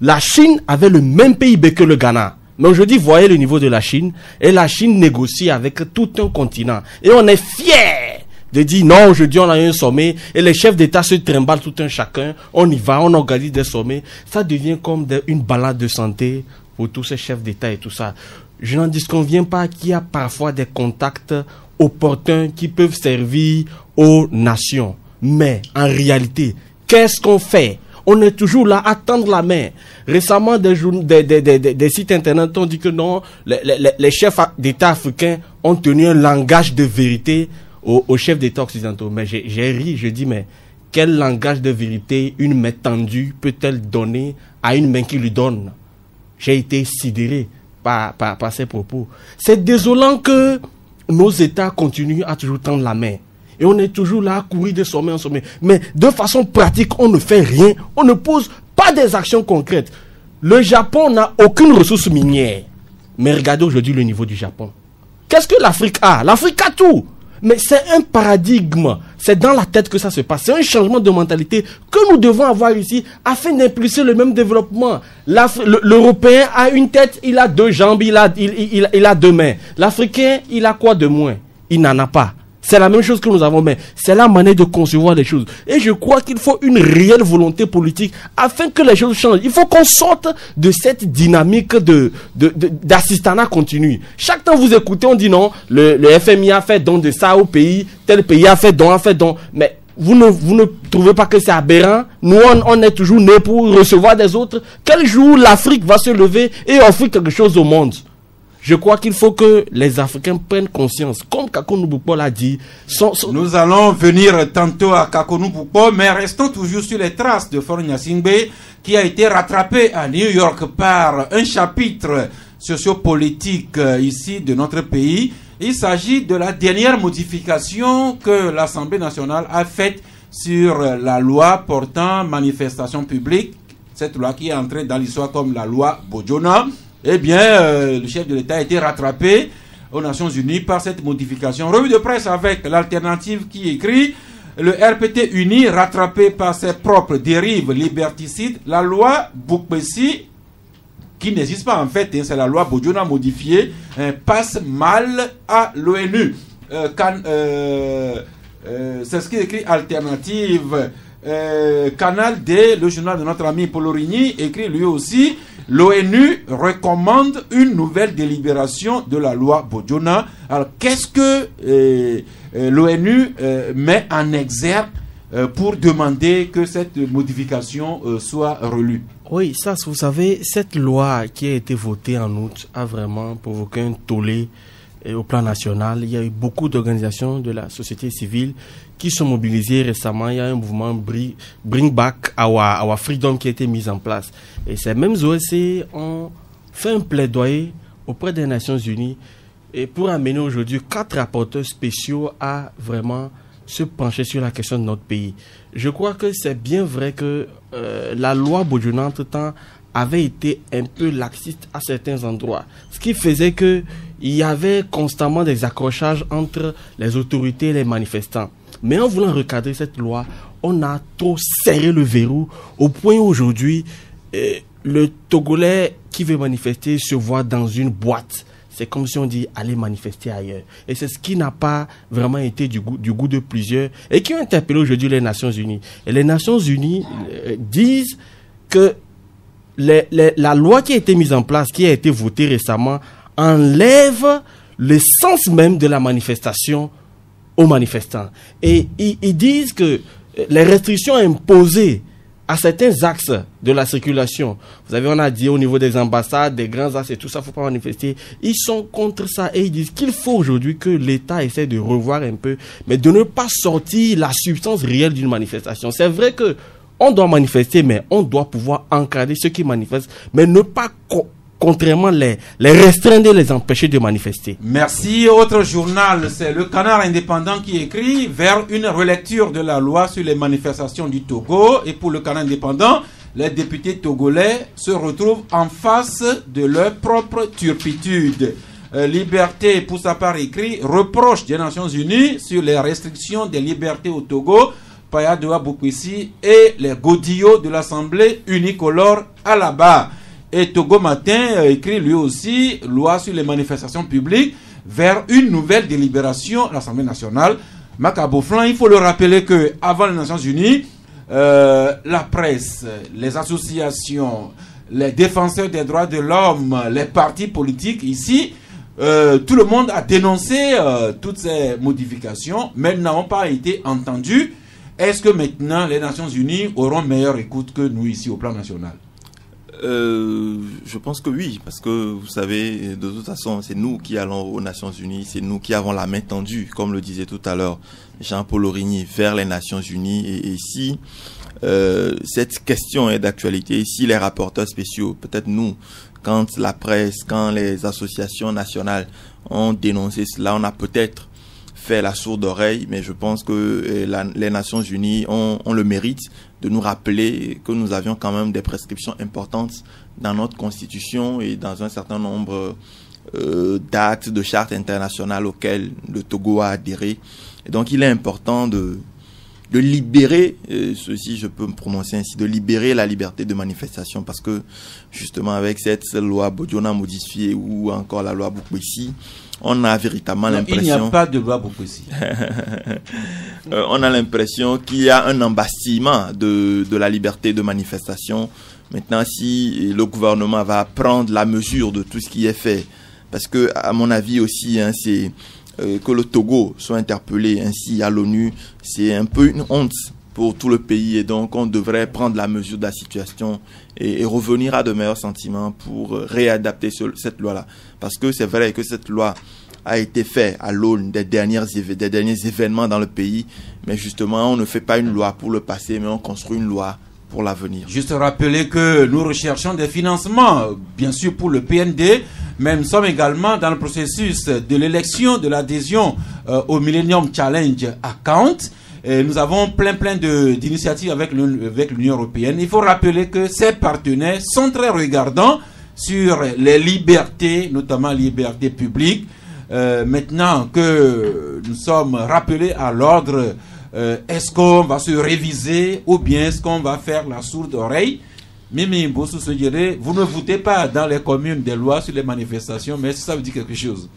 la Chine avait le même PIB que le Ghana. Mais aujourd'hui, voyez le niveau de la Chine. Et la Chine négocie avec tout un continent. Et on est fiers de dire non, aujourd'hui on a un sommet. Et les chefs d'État se trimballent tout un chacun. On y va, on organise des sommets. Ça devient comme une balade de santé pour tous ces chefs d'État et tout ça. Je n'en disconviens pas qu'il y a parfois des contacts opportuns qui peuvent servir aux nations. Mais en réalité, qu'est-ce qu'on fait? On est toujours là à tendre la main. Récemment, des sites internet ont dit que non, les chefs d'État africains ont tenu un langage de vérité aux chefs d'État occidentaux. Mais j'ai ri, je dis, mais quel langage de vérité une main tendue peut-elle donner à une main qui lui donne? J'ai été sidéré par ces propos. C'est désolant que nos États continuent à toujours tendre la main. Et on est toujours là à courir de sommet en sommet. Mais de façon pratique, on ne fait rien. On ne pose pas des actions concrètes. Le Japon n'a aucune ressource minière. Mais regardez aujourd'hui le niveau du Japon. Qu'est-ce que l'Afrique a? L'Afrique a tout. Mais c'est un paradigme. C'est dans la tête que ça se passe. C'est un changement de mentalité que nous devons avoir ici afin d'impulser le même développement. L'Européen a une tête, il a 2 jambes, il a 2 mains. L'Africain, il a quoi de moins? Il n'en a pas. C'est la même chose que nous avons, mais c'est la manière de concevoir les choses. Et je crois qu'il faut une réelle volonté politique afin que les choses changent. Il faut qu'on sorte de cette dynamique d'assistanat continu. Chaque temps vous écoutez, on dit non, le FMI a fait don de ça au pays, tel pays a fait don. Mais vous ne trouvez pas que c'est aberrant? Nous, on est toujours nés pour recevoir des autres. Quel jour l'Afrique va se lever et offrir quelque chose au monde? Je crois qu'il faut que les Africains prennent conscience, comme Kakonou Boupo l'a dit. Nous allons venir tantôt à Kakonou Boupo, mais restons toujours sur les traces de Faure Gnassingbé, qui a été rattrapé à New York par un chapitre sociopolitique ici de notre pays. Il s'agit de la dernière modification que l'Assemblée nationale a faite sur la loi portant manifestation publique. Cette loi qui est entrée dans l'histoire comme la loi Bojona. Eh bien, le chef de l'État a été rattrapé aux Nations Unies par cette modification. Revue de presse avec l'alternative qui écrit « Le RPT uni rattrapé par ses propres dérives liberticides, la loi Boukbessi, qui n'existe pas en fait, c'est la loi Bojona modifiée, passe mal à l'ONU. » C'est ce qui écrit alternative. Canal D, le journal de notre ami Paul Origny, écrit lui aussi « L'ONU recommande une nouvelle délibération de la loi Bojona ». Alors, qu'est-ce que l'ONU met en exergue pour demander que cette modification soit relue? Oui, ça, vous savez, cette loi qui a été votée en août a vraiment provoqué un tollé au plan national. Il y a eu beaucoup d'organisations de la société civile qui sont mobilisées récemment. Il y a un mouvement Bring Back Our Freedom qui a été mis en place. Et ces mêmes OSC ont fait un plaidoyer auprès des Nations Unies et pour amener aujourd'hui 4 rapporteurs spéciaux à vraiment se pencher sur la question de notre pays. Je crois que c'est bien vrai que la loi Bojona entre-temps avait été un peu laxiste à certains endroits. Ce qui faisait que il y avait constamment des accrochages entre les autorités et les manifestants. Mais en voulant recadrer cette loi, on a trop serré le verrou au point où aujourd'hui, le Togolais qui veut manifester se voit dans une boîte. C'est comme si on dit allez manifester ailleurs. Et c'est ce qui n'a pas vraiment été du goût de plusieurs et qui ont interpellé aujourd'hui les Nations Unies. Et les Nations Unies disent que la loi qui a été mise en place, qui a été votée récemment, enlève le sens même de la manifestation aux manifestants. Et ils disent que les restrictions imposées à certains axes de la circulation, vous savez, on a dit au niveau des ambassades, des grands axes et tout ça, il ne faut pas manifester. Ils sont contre ça et ils disent qu'il faut aujourd'hui que l'État essaie de revoir un peu, mais de ne pas sortir la substance réelle d'une manifestation. C'est vrai que on doit manifester, mais on doit pouvoir encadrer ceux qui manifestent, mais ne pas contrairement les restreindre et les empêcher de manifester. Merci. Autre journal, c'est le Canard Indépendant qui écrit vers une relecture de la loi sur les manifestations du Togo. Et pour le Canard Indépendant, les députés togolais se retrouvent en face de leur propre turpitude. Liberté, pour sa part, écrit reproche des Nations Unies sur les restrictions des libertés au Togo, Paya Doa Boukbessi et les godillots de l'Assemblée unicolore à la barre. Et Togo Matin écrit lui aussi loi sur les manifestations publiques vers une nouvelle délibération à l'Assemblée nationale. Macabo Flan, il faut le rappeler que avant les Nations Unies, la presse, les associations, les défenseurs des droits de l'homme, les partis politiques ici, tout le monde a dénoncé toutes ces modifications, mais n'ont pas été entendus. est-ce que maintenant les Nations Unies auront meilleure écoute que nous ici au plan national? Je pense que oui, parce que vous savez, de toute façon, c'est nous qui allons aux Nations Unies, c'est nous qui avons la main tendue, comme le disait tout à l'heure Jean-Paul Origny, vers les Nations Unies. Et si cette question est d'actualité, si les rapporteurs spéciaux, peut-être nous, quand la presse, quand les associations nationales ont dénoncé cela, on a peut-être fait la sourde oreille, mais je pense que les Nations Unies ont le mérite de nous rappeler que nous avions quand même des prescriptions importantes dans notre constitution et dans un certain nombre d'actes de chartes internationales auxquelles le Togo a adhéré. Et donc il est important de libérer, ceci je peux me prononcer ainsi, de libérer la liberté de manifestation, parce que justement avec cette loi Bodiona modifiée ou encore la loi Bukwesi, on a véritablement l'impression... Il n'y a pas de loi Bukwesi. On a l'impression qu'il y a un embastillement de la liberté de manifestation. Maintenant, si le gouvernement va prendre la mesure de tout ce qui est fait, parce que à mon avis aussi, hein, c'est que le Togo soit interpellé ainsi à l'ONU, c'est un peu une honte pour tout le pays, et donc on devrait prendre la mesure de la situation et revenir à de meilleurs sentiments pour réadapter cette loi-là. Parce que c'est vrai que cette loi a été faite à l'aune des derniers événements dans le pays, mais justement on ne fait pas une loi pour le passé, mais on construit une loi pour l'avenir. Juste rappeler que nous recherchons des financements, bien sûr pour le PND, mais nous sommes également dans le processus de l'élection de l'adhésion au Millennium Challenge Account. Et nous avons plein d'initiatives avec l'Union européenne. Il faut rappeler que ces partenaires sont très regardants sur les libertés, notamment libertés publiques. Maintenant que nous sommes rappelés à l'ordre, est-ce qu'on va se réviser ou bien est-ce qu'on va faire la sourde oreille? Mimi Mbossou se dirait, vous ne votez pas dans les communes des lois sur les manifestations, mais ça veut dire quelque chose.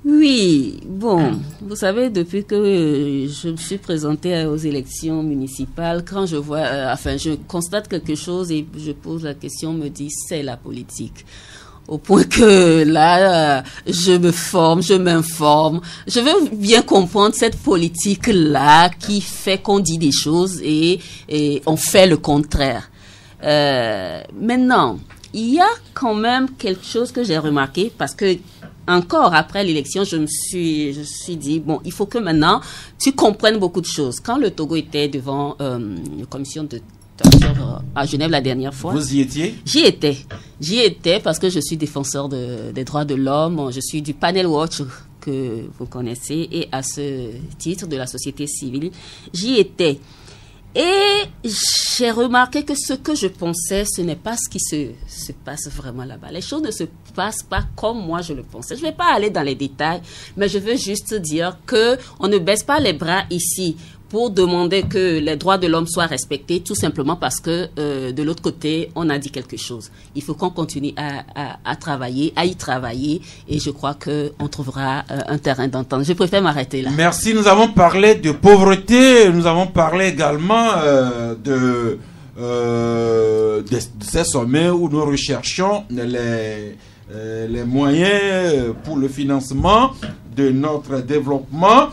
Oui, bon, vous savez, depuis que je me suis présentée aux élections municipales, quand je vois, je constate quelque chose et je pose la question, me dit, c'est la politique. Au point que là, je me forme, je m'informe. Je veux bien comprendre cette politique-là qui fait qu'on dit des choses et on fait le contraire. Maintenant, il y a quand même quelque chose que j'ai remarqué parce que encore après l'élection, je me suis dit, bon, il faut que maintenant, tu comprennes beaucoup de choses. Quand le Togo était devant une commission de à Genève la dernière fois. Vous y étiez? J'y étais parce que je suis défenseur des droits de l'homme. Je suis du Panel Watch que vous connaissez et à ce titre de la société civile, j'y étais. Et j'ai remarqué que ce que je pensais, ce n'est pas ce qui se passe vraiment là-bas. Les choses ne se passent pas comme moi je le pensais. Je ne vais pas aller dans les détails, mais je veux juste dire que on ne baisse pas les bras ici pour demander que les droits de l'homme soient respectés, tout simplement parce que de l'autre côté, on a dit quelque chose. Il faut qu'on continue à y travailler, et je crois qu'on trouvera un terrain d'entente. Je préfère m'arrêter là. Merci. Nous avons parlé de pauvreté, nous avons parlé également de ces sommets où nous recherchons les moyens pour le financement de notre développement.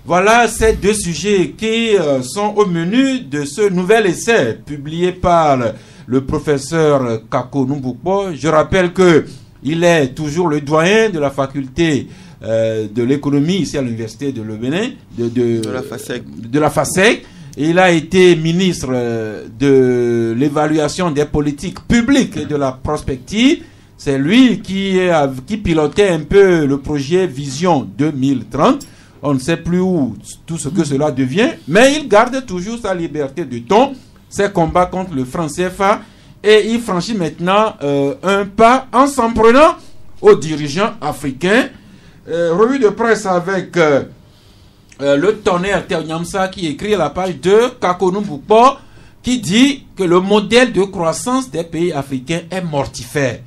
Voilà ces deux sujets qui sont au menu de ce nouvel essai publié par le professeur Kako Numbukbo. Je rappelle qu'il est toujours le doyen de la faculté de l'économie ici à l'université de Le Bénin, de la FASEG. Il a été ministre de l'évaluation des politiques publiques et de la prospective. C'est lui qui pilotait un peu le projet Vision 2030. On ne sait plus où tout ce que cela devient, mais il garde toujours sa liberté de ton, ses combats contre le franc CFA, et il franchit maintenant un pas en s'en prenant aux dirigeants africains. Revue de presse avec le tonnerre Théo-Nyamsa qui écrit à la page 2, Kako Numbukbo, qui dit que le modèle de croissance des pays africains est mortifère.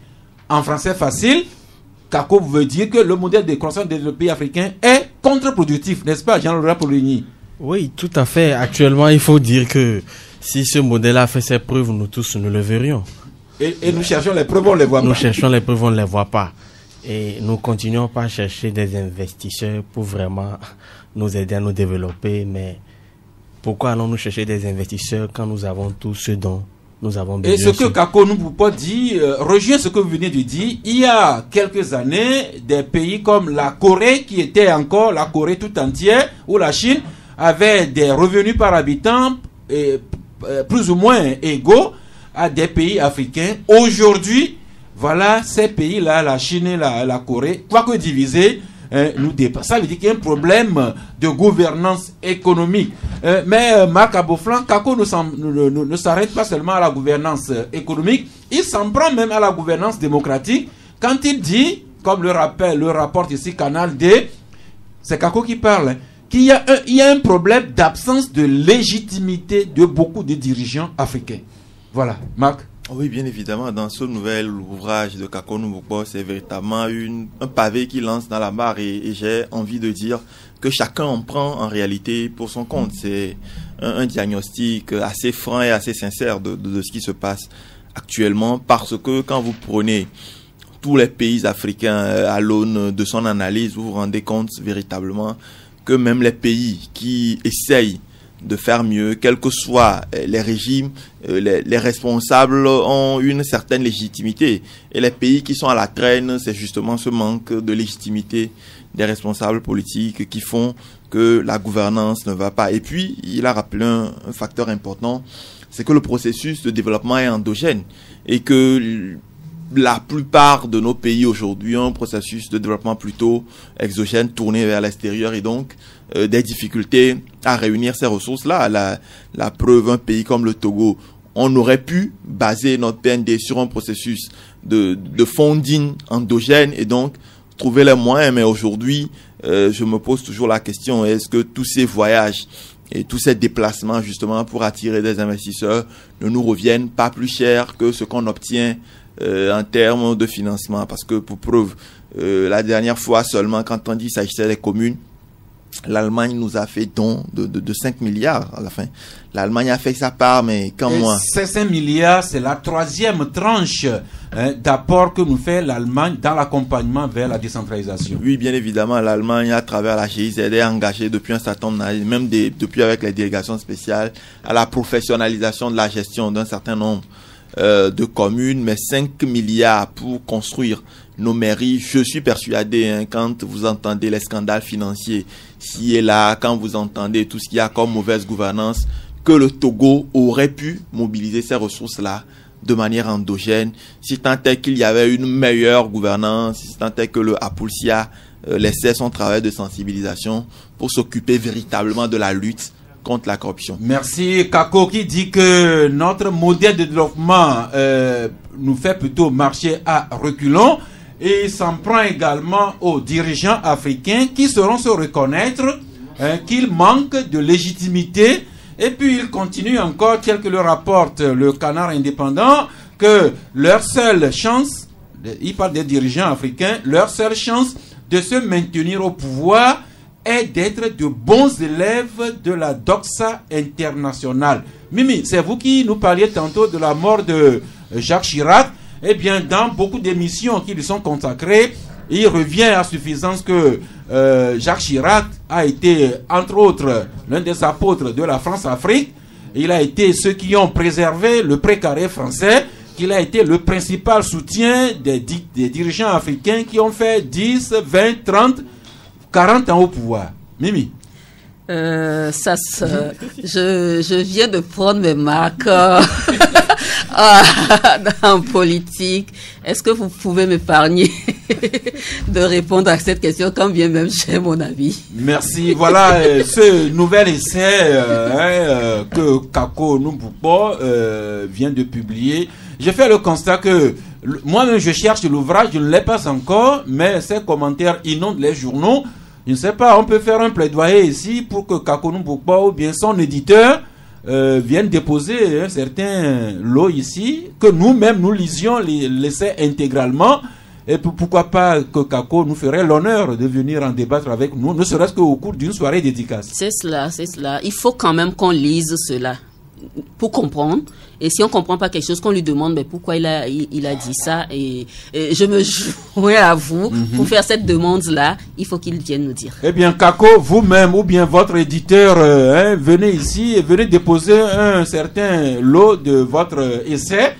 En français facile, Kako veut dire que le modèle de croissance des pays africains est contre-productif, n'est-ce pas, Jean-Laurent Poligny? Oui, tout à fait. Actuellement, il faut dire que si ce modèle a fait ses preuves, nous tous, nous le verrions. Et nous cherchons les preuves, on ne les voit pas. Nous cherchons les preuves, on ne les voit pas. Et nous continuons pas à chercher des investisseurs pour vraiment nous aider à nous développer, mais Pourquoi allons-nous chercher des investisseurs quand nous avons tout ce dont nous avons besoin? Et ce que Kako Numbupo dit rejoint ce que vous venez de dire. Il y a quelques années, des pays comme la Corée, qui était encore la Corée tout entière, ou la Chine, avait des revenus par habitant plus ou moins égaux à des pays africains. Aujourd'hui, voilà, ces pays-là, la Chine et la Corée, quoique divisés, nous dépassent. Ça veut dire qu'il y a un problème de gouvernance économique. Mais Marc Aboflan, Kako ne s'arrête pas seulement à la gouvernance économique, il s'en prend même à la gouvernance démocratique. Quand il dit, comme le rapporte ici Canal D, c'est Kako qui parle, qu'il y a un problème d'absence de légitimité de beaucoup de dirigeants africains. Voilà, Marc. Oui, bien évidemment, dans ce nouvel ouvrage de Kako Numbupo, c'est véritablement un pavé qui lance dans la mare et j'ai envie de dire que chacun en prend en réalité pour son compte. C'est un diagnostic assez franc et assez sincère de ce qui se passe actuellement, parce que quand vous prenez tous les pays africains à l'aune de son analyse, vous vous rendez compte véritablement que même les pays qui essayent de faire mieux, quels que soient les régimes, les responsables ont une certaine légitimité. Et les pays qui sont à la traîne, c'est justement ce manque de légitimité des responsables politiques qui font que la gouvernance ne va pas. Et puis, il a rappelé un facteur important, c'est que le processus de développement est endogène et que la plupart de nos pays aujourd'hui ont un processus de développement plutôt exogène, tourné vers l'extérieur et donc des difficultés à réunir ces ressources-là. La preuve, un pays comme le Togo, on aurait pu baser notre PND sur un processus de funding endogène et donc trouver les moyens. Mais aujourd'hui, je me pose toujours la question, est-ce que tous ces voyages et tous ces déplacements justement pour attirer des investisseurs ne nous reviennent pas plus cher que ce qu'on obtient en termes de financement? Parce que pour preuve, la dernière fois seulement, quand on dit qu'il s'agissait des communes, l'Allemagne nous a fait don de 5 milliards à la fin. L'Allemagne a fait sa part, mais quand moi... Ces 5 milliards, c'est la troisième tranche d'apport que nous fait l'Allemagne dans l'accompagnement vers la décentralisation. Oui, bien évidemment, l'Allemagne, à travers la GIZ, est engagée depuis un certain nombre d'années, même depuis avec les délégations spéciales, à la professionnalisation de la gestion d'un certain nombre de communes, mais 5 milliards pour construire nos mairies. Je suis persuadé, quand vous entendez les scandales financiers ci et là, quand vous entendez tout ce qu'il y a comme mauvaise gouvernance, que le Togo aurait pu mobiliser ces ressources-là de manière endogène, si tant est qu'il y avait une meilleure gouvernance, si tant est que le Apulsia laissait son travail de sensibilisation pour s'occuper véritablement de la lutte contre la corruption. Merci Kako qui dit que notre modèle de développement nous fait plutôt marcher à reculons, et il s'en prend également aux dirigeants africains qui sauront se reconnaître qu'ils manquent de légitimité. Et puis il continue encore, tel que le rapporte le Canard indépendant, que leur seule chance, il parle des dirigeants africains, leur seule chance de se maintenir au pouvoir est d'être de bons élèves de la doxa internationale. Mimi, c'est vous qui nous parliez tantôt de la mort de Jacques Chirac. Eh bien, dans beaucoup d'émissions qui lui sont consacrées, il revient à suffisance que Jacques Chirac a été, entre autres, l'un des apôtres de la France-Afrique. Il a été ceux qui ont préservé le précaré français, qu'il a été le principal soutien des dirigeants africains qui ont fait 10, 20, 30, 40 ans au pouvoir. Mimi. Je viens de prendre mes marques en politique. Est-ce que vous pouvez m'épargner de répondre à cette question, quand bien même j'ai mon avis? Merci. Voilà ce nouvel essai que Kako Numbupo vient de publier. J'ai fait le constat que moi-même je cherche l'ouvrage, je ne l'ai pas encore, mais ces commentaires inondent les journaux. Je ne sais pas, on peut faire un plaidoyer ici pour que Kako Numbupo ou bien son éditeur viennent déposer un certain lot ici, que nous-mêmes nous lisions l'essai intégralement, et pourquoi pas que Kako nous ferait l'honneur de venir en débattre avec nous, ne serait-ce qu'au cours d'une soirée dédicace. C'est cela, c'est cela. Il faut quand même qu'on lise cela. pour comprendre. Et si on comprend pas quelque chose, qu'on lui demande mais pourquoi il a dit ça. Et je me joins à vous pour faire cette demande-là. Il faut qu'il vienne nous dire. Eh bien, Kako, vous-même ou bien votre éditeur, venez ici et venez déposer un certain lot de votre essai.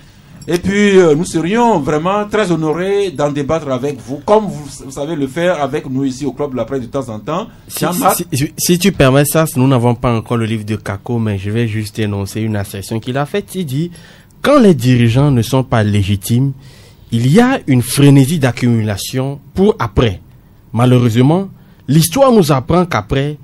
Et puis, nous serions vraiment très honorés d'en débattre avec vous, comme vous savez le faire avec nous ici au Club de la Presse de temps en temps. Si tu permets ça, nous n'avons pas encore le livre de Kako, mais je vais juste énoncer une assertion qu'il a faite. Il dit, quand les dirigeants ne sont pas légitimes, il y a une frénésie d'accumulation pour après. Malheureusement, l'histoire nous apprend qu'après,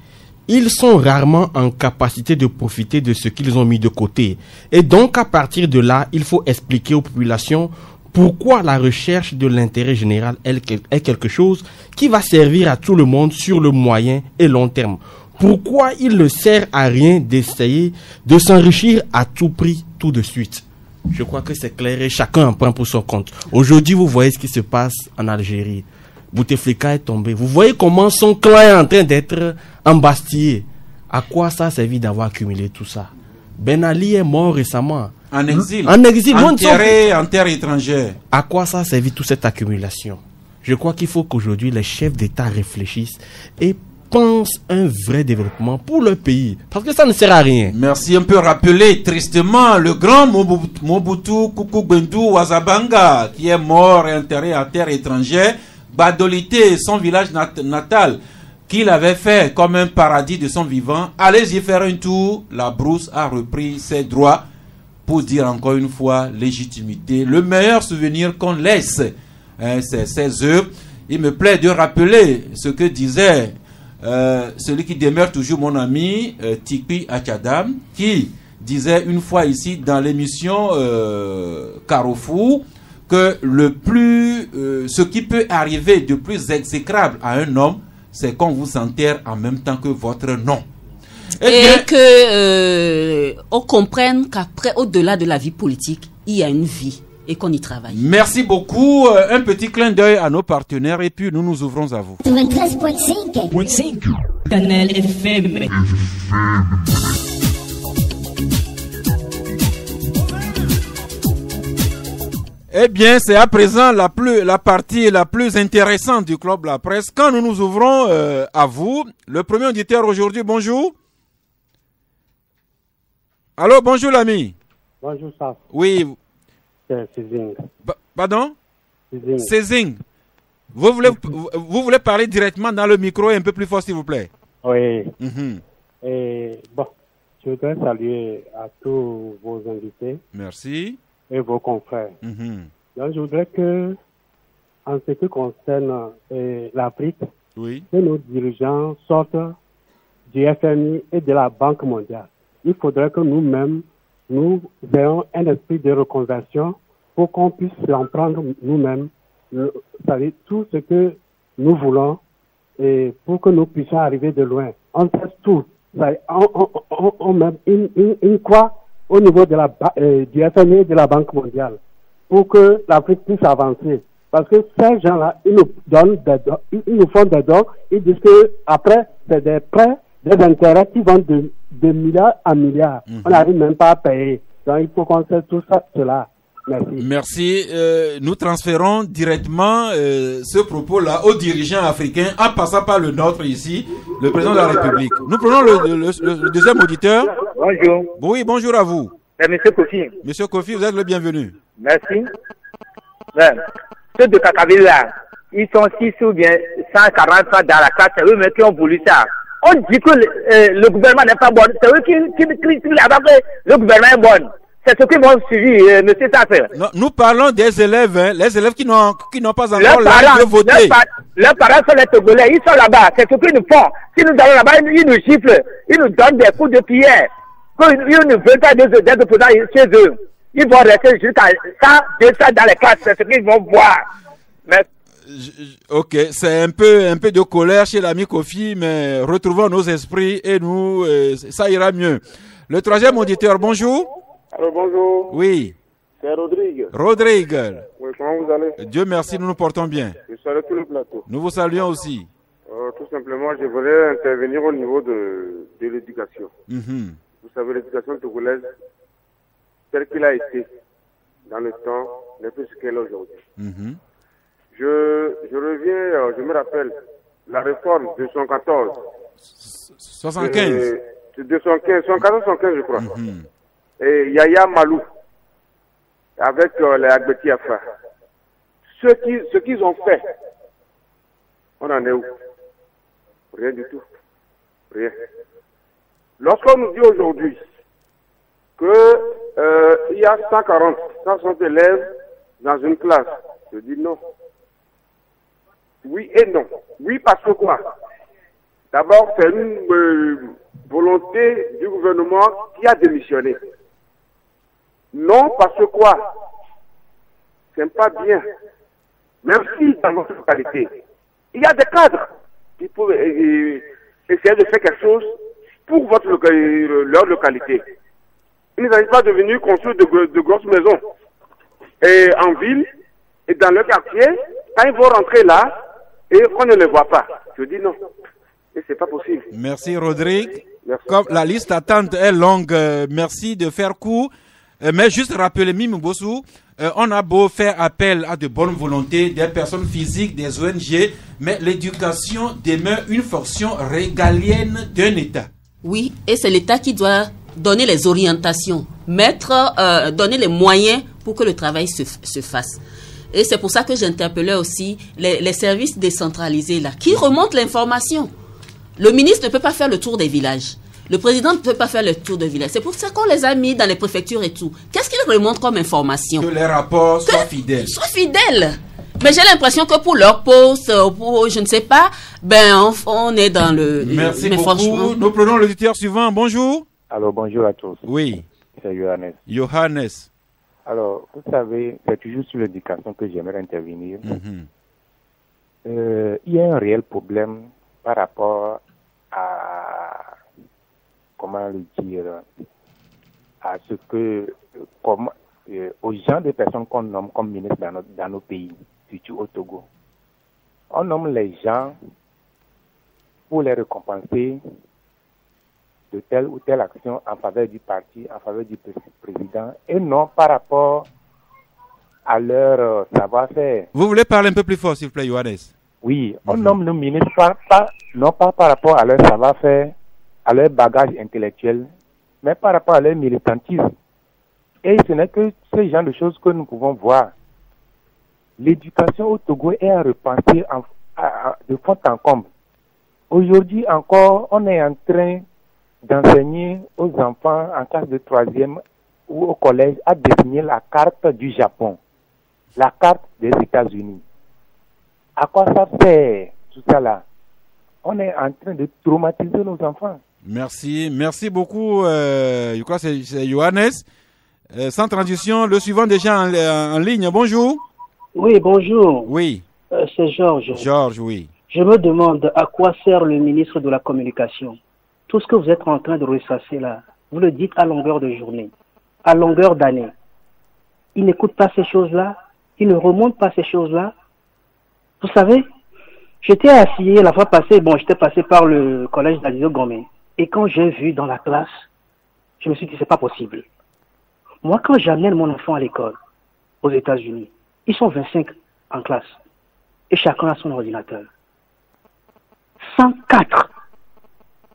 ils sont rarement en capacité de profiter de ce qu'ils ont mis de côté. Et donc, à partir de là, il faut expliquer aux populations pourquoi la recherche de l'intérêt général est quelque chose qui va servir à tout le monde sur le moyen et long terme. Pourquoi il ne sert à rien d'essayer de s'enrichir à tout prix tout de suite. Je crois que c'est clair et chacun en prend pour son compte. Aujourd'hui, vous voyez ce qui se passe en Algérie. Bouteflika est tombé. Vous voyez comment son clan est en train d'être embastillé. À quoi ça servi d'avoir accumulé tout ça? Ben Ali est mort récemment. En exil. En exil. Enterré en terre étrangère. À quoi ça servi toute cette accumulation? Je crois qu'il faut qu'aujourd'hui les chefs d'État réfléchissent et pensent un vrai développement pour leur pays. Parce que ça ne sert à rien. Merci. On peut rappeler tristement le grand Mobutu Kuku-Bendu Wazabanga qui est mort et enterré en terre étrangère. Badolité, son village natal, qu'il avait fait comme un paradis de son vivant. Allez y faire un tour. La brousse a repris ses droits pour dire encore une fois légitimité. Le meilleur souvenir qu'on laisse, c'est ses œuvres. Il me plaît de rappeler ce que disait celui qui demeure toujours mon ami, Tikpi Achadam, qui disait une fois ici dans l'émission Carrefour, que ce qui peut arriver de plus exécrable à un homme, c'est qu'on vous enterre en même temps que votre nom. Et que on comprenne qu'après, au-delà de la vie politique, il y a une vie et qu'on y travaille. Merci beaucoup. Un petit clin d'œil à nos partenaires et puis nous nous ouvrons à vous. 93.5 Canal FM. Eh bien, c'est à présent la partie la plus intéressante du Club La Presse. Quand nous nous ouvrons à vous, le premier auditeur aujourd'hui, bonjour. Allô, bonjour l'ami. Bonjour, Saf. Oui. C'est Cézing. Pardon? Cézing. Cézing. Vous voulez parler directement dans le micro et un peu plus fort, s'il vous plaît? Oui. Et bon, je voudrais saluer à tous vos invités. Merci. Et vos confrères. Donc, je voudrais que, en ce qui concerne l'Afrique, oui, que nos dirigeants sortent du FMI et de la Banque mondiale. Il faudrait que nous-mêmes, nous ayons un esprit de reconversion pour qu'on puisse en prendre nous-mêmes, c'est-à-dire tout ce que nous voulons, et pour que nous puissions arriver de loin. On fait tout. On met une croix au niveau de du FMI et de la Banque mondiale pour que l'Afrique puisse avancer. Parce que ces gens-là, ils nous donnent des dons, ils nous font des dons, ils disent que après c'est des prêts, des intérêts qui vont de milliards à milliards. On n'arrive même pas à payer. Donc il faut qu'on sait tout ça, cela. Merci. Merci. Nous transférons directement ce propos-là aux dirigeants africains en passant par le nôtre ici, le président de la République. Nous prenons le deuxième auditeur. Bonjour. Oui, bonjour à vous. C'est Monsieur Kofi. Monsieur Kofi, vous êtes le bienvenu. Merci. Ben, ceux de Kakavilla, ils sont 6 ou bien 140 dans la classe, c'est eux qui ont voulu ça. On dit que le gouvernement n'est pas bon. C'est eux qui critiquent avant que le gouvernement est bon. C'est ce qu'ils m'ont suivi, monsieur Taffer. Nous parlons des élèves, hein, les élèves qui n'ont pas encore l'âge de voter. Leurs parents sont les Togolais, ils sont là-bas. C'est ce qu'ils nous font. Si nous allons là-bas, ils nous giflent, ils nous donnent des coups de pierre. Ils ne veulent pas d'être opposants chez eux. Ils vont rester jusqu'à 100, 200 dans les classes. C'est ce qu'ils vont voir. Mais ok, c'est un peu de colère chez l'ami Kofi, mais retrouvons nos esprits et nous, ça ira mieux. Le troisième auditeur, bonjour. Alors bonjour. Oui. C'est Rodrigue. Rodrigue. Oui, comment vous allez? Dieu merci, nous nous portons bien. Je salue tout le plateau. Nous vous saluons aussi. Tout simplement, je voulais intervenir au niveau de l'éducation. vous savez, l'éducation togolaise, telle qu'elle a été dans le temps, n'est plus ce qu'elle est aujourd'hui. Je reviens, je me rappelle, la réforme de 114. 75. 114-115, je crois. Et Yaya Malou, avec les Agbeti Afra. Ce qu'ils ont fait, on en est où? Rien du tout. Rien. Lorsqu'on nous dit aujourd'hui qu'il y a 160 élèves dans une classe, je dis non. Oui et non. Oui parce que quoi? D'abord, c'est une volonté du gouvernement qui a démissionné. Non parce que quoi? C'est pas bien. Même si dans notre localité, il y a des cadres qui peuvent essayer de faire quelque chose pour leur localité. Il ne s'agit pas de venir construire de grosses maisons. Et en ville, et dans le quartier, quand ils vont rentrer là, et on ne les voit pas. Je dis non. Et c'est pas possible. Merci Rodrigue. Merci. Comme la liste d'attente est longue, merci de faire court. Mais juste rappeler, Mimi Bossou, on a beau faire appel à de bonnes volontés des personnes physiques, des ONG, mais l'éducation demeure une fonction régalienne d'un État. Oui, et c'est l'État qui doit donner les orientations, donner les moyens pour que le travail se fasse. Et c'est pour ça que j'interpellais aussi les services décentralisés là, qui remontent l'information. Le ministre ne peut pas faire le tour des villages. Le président ne peut pas faire le tour des villages. C'est pour ça qu'on les a mis dans les préfectures et tout. Qu'est-ce qu'ils remontent comme information? Que les rapports soient fidèles. Soient fidèles. Mais j'ai l'impression que pour leur poste, pour je ne sais pas, on est dans le... Merci beaucoup. Nous prenons l'auditeur suivant. Bonjour. Alors, bonjour à tous. Oui. C'est Johannes. Johannes. Alors, vous savez, c'est toujours sur l'éducation que j'aimerais intervenir. Il y a un réel problème par rapport à, comment le dire, à ce que, aux gens des personnes qu'on nomme comme ministres dans nos pays, surtout au Togo. On nomme les gens pour les récompenser de telle ou telle action en faveur du parti, en faveur du président, et non par rapport à leur savoir-faire. Vous voulez parler un peu plus fort, s'il vous plaît, Johannes? Oui, on nomme nos ministres non pas par rapport à leur savoir-faire, à leur bagage intellectuel, mais par rapport à leur militantisme. Et ce n'est que ce genre de choses que nous pouvons voir. L'éducation au Togo est à repenser de fond en comble. Aujourd'hui encore, on est en train d'enseigner aux enfants en classe de 3e ou au collège à dessiner la carte du Japon, la carte des États-Unis. À quoi ça sert tout ça là? On est en train de traumatiser nos enfants. Merci beaucoup. Je crois que c'est Johannes. Sans transition, le suivant déjà en ligne. Bonjour. Oui, bonjour. Oui. C'est Georges. Georges, oui. Je me demande à quoi sert le ministre de la Communication. Tout ce que vous êtes en train de ressasser là, vous le dites à longueur de journée, à longueur d'année. Il n'écoute pas ces choses-là, il ne remonte pas ces choses-là. Vous savez, j'étais assis la fois passée, j'étais passé par le collège d'Alizio Gomé. Et quand j'ai vu dans la classe, je me suis dit, c'est pas possible. Moi, quand j'amène mon enfant à l'école, aux États-Unis, ils sont 25 en classe. Et chacun a son ordinateur. 104.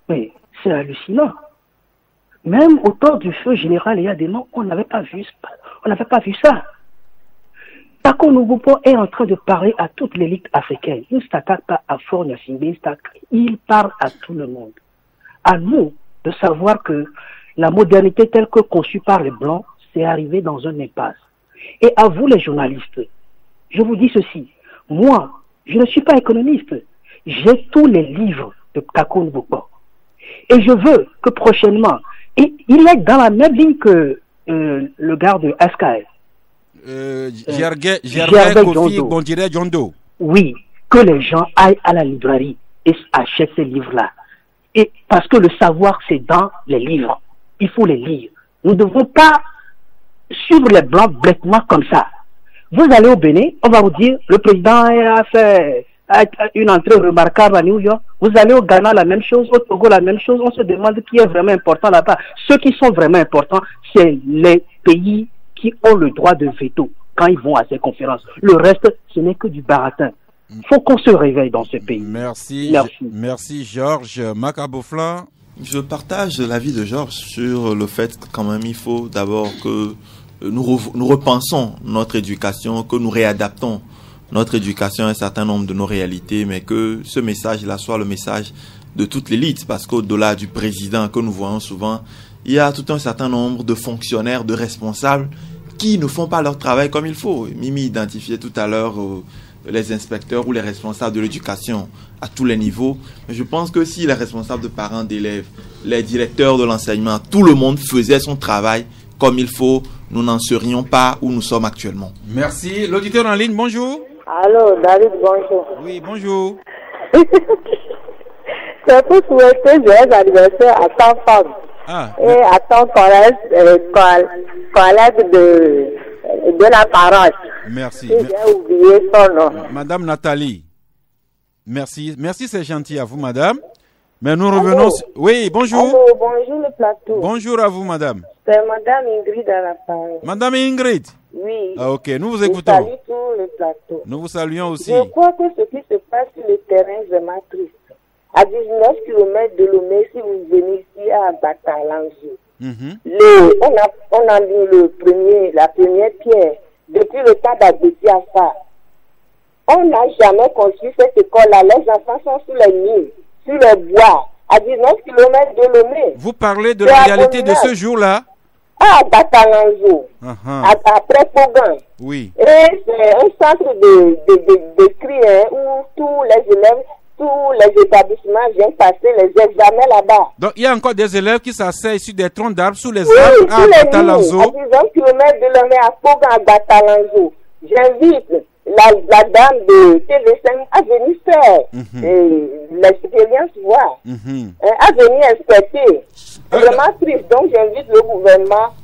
Mais c'est hallucinant. Même autour du feu général, il y a des noms, on n'avait pas vu ça. Tako Noubupo est en train de parler à toute l'élite africaine. Il ne s'attaque pas à Fort Gnassingbé, il parle à tout le monde. À nous de savoir que la modernité telle que conçue par les Blancs, c'est arrivé dans un impasse. Et à vous les journalistes, je vous dis ceci. Moi, je ne suis pas économiste. J'ai tous les livres de Tako Noubupo. Et je veux que prochainement, et il est dans la même ligne que le gars de Askai. Gervais Kofi Bondire Djondo. Oui, que les gens aillent à la librairie et achètent ces livres-là. Et parce que le savoir, c'est dans les livres. Il faut les lire. Nous ne devons pas suivre les blancs bêtement comme ça. Vous allez au Bénin, on va vous dire, le président a fait une entrée remarquable à New York. Vous allez au Ghana, la même chose, au Togo, la même chose. On se demande qui est vraiment important là-bas. Ceux qui sont vraiment importants, c'est les pays qui ont le droit de veto quand ils vont à ces conférences. Le reste, ce n'est que du baratin. Il faut qu'on se réveille dans ce pays. Merci Georges. Macaboufla. Je partage l'avis de Georges sur le fait que quand même il faut d'abord que nous repensons notre éducation, que nous réadaptons notre éducation à un certain nombre de nos réalités, mais que ce message-là soit le message de toute l'élite, parce qu'au-delà du président que nous voyons souvent, il y a tout un certain nombre de fonctionnaires, de responsables qui ne font pas leur travail comme il faut. Mimi identifiait tout à l'heure les inspecteurs ou les responsables de l'éducation à tous les niveaux. Mais je pense que si les responsables de parents d'élèves, les directeurs de l'enseignement, tout le monde faisait son travail comme il faut, nous n'en serions pas où nous sommes actuellement. Merci. L'auditeur en ligne, bonjour. Allô, David, bonjour. Oui, bonjour. C'est pour souhaiter joyeux anniversaire à ta femme et à ton collègue de la paroisse. Merci. J'ai oublié son nom. Madame Nathalie. Merci. Merci, c'est gentil à vous, madame. Mais nous revenons... Oui, bonjour. Allô, bonjour le plateau. Bonjour à vous, madame. C'est madame Ingrid à la parole. Madame Ingrid. Oui. Ah, ok, nous vous écoutons. Je salue tout le plateau. Nous vous saluons aussi. Je crois que ce qui se passe sur le terrain est vraiment triste. À 19 km de Lomé, si vous venez ici à Batalangi, on a mis la première pierre depuis le temps d'Abeti Afa. On n'a jamais construit cette école-là. Les enfants sont sur les mines, sur les bois, à 19 km de Lomé. Vous parlez de la réalité de ce jour-là? Ah, Batalangi, après Pogan. Oui. Et c'est un centre de cri où tous les élèves, tous les établissements viennent passer les examens là-bas. Donc, il y a encore des élèves qui s'asseyent sur des troncs d'arbres, sous les arbres à Batalangi. À 19 km de Lomé, à Pogan, à Batalangi. J'invite la dame de TV5 à venir faire l'expérience, voir, à venir inspecter. C'est vraiment triste. Donc, j'invite le gouvernement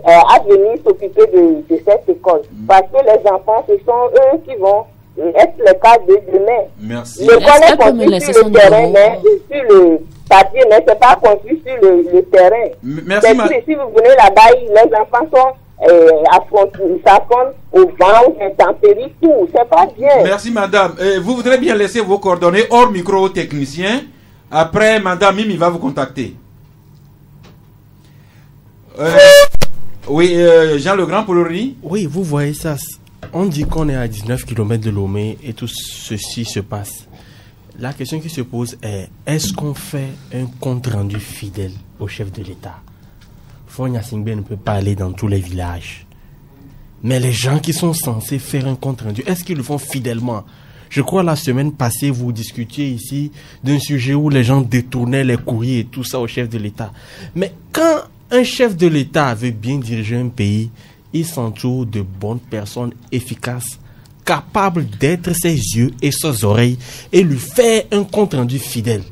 à venir s'occuper de cette école. Parce que les enfants, ce sont eux qui vont être le cas de demain. Merci. L'école est construite sur le terrain, mais sur le papier, mais ce n'est pas construit sur le terrain. Merci, si vous venez là-bas, les enfants sont s'affrontent au vent, aux intempéries, tout. C'est pas bien. Merci, madame. Vous voudrez bien laisser vos coordonnées hors micro au technicien. Après, madame Mimi va vous contacter. Oui, Jean Legrand Polori. Oui, vous voyez ça. On dit qu'on est à 19 km de Lomé et tout ceci se passe. La question qui se pose est, est-ce qu'on fait un compte rendu fidèle au chef de l'État? Fonya Singbe ne peut pas aller dans tous les villages. Mais les gens qui sont censés faire un compte rendu, est-ce qu'ils le font fidèlement? Je crois la semaine passée, vous discutiez ici d'un sujet où les gens détournaient les courriers et tout ça au chef de l'État. Mais quand un chef de l'État veut bien diriger un pays, il s'entoure de bonnes personnes efficaces, capables d'être ses yeux et ses oreilles et lui faire un compte rendu fidèle.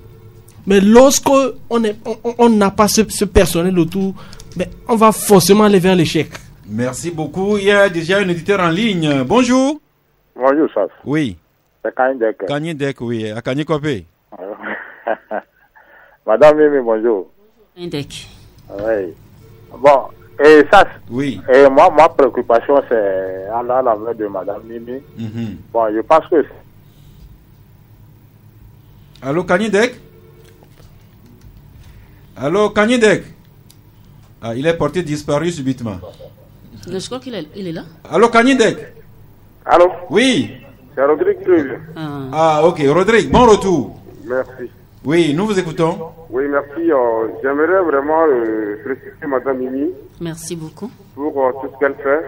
Mais lorsque on n'a pas ce personnel autour, mais on va forcément aller vers l'échec. Merci beaucoup. Il y a déjà un éditeur en ligne. Bonjour. Bonjour, Saf. Oui. C'est Kanyidek. Kanyidek, oui. À Kanyikopé. Madame Mimi, bonjour. Kanyidek. Oui. Bon, et ça, oui. Et moi, ma préoccupation, c'est à la veille de Madame Mimi. Bon, je pense que... Allô, Kanyidek? Allô, Kanyidek? Ah, il est porté disparu subitement. Je crois qu'il est là. Allô, Kanyidek? Allô? Oui. C'est Rodrigue. Ah, ok. Rodrigue, bon retour. Merci. Oui, nous vous écoutons. Oui, merci. J'aimerais vraiment féliciter Madame Mimi. Merci beaucoup. Pour tout ce qu'elle fait.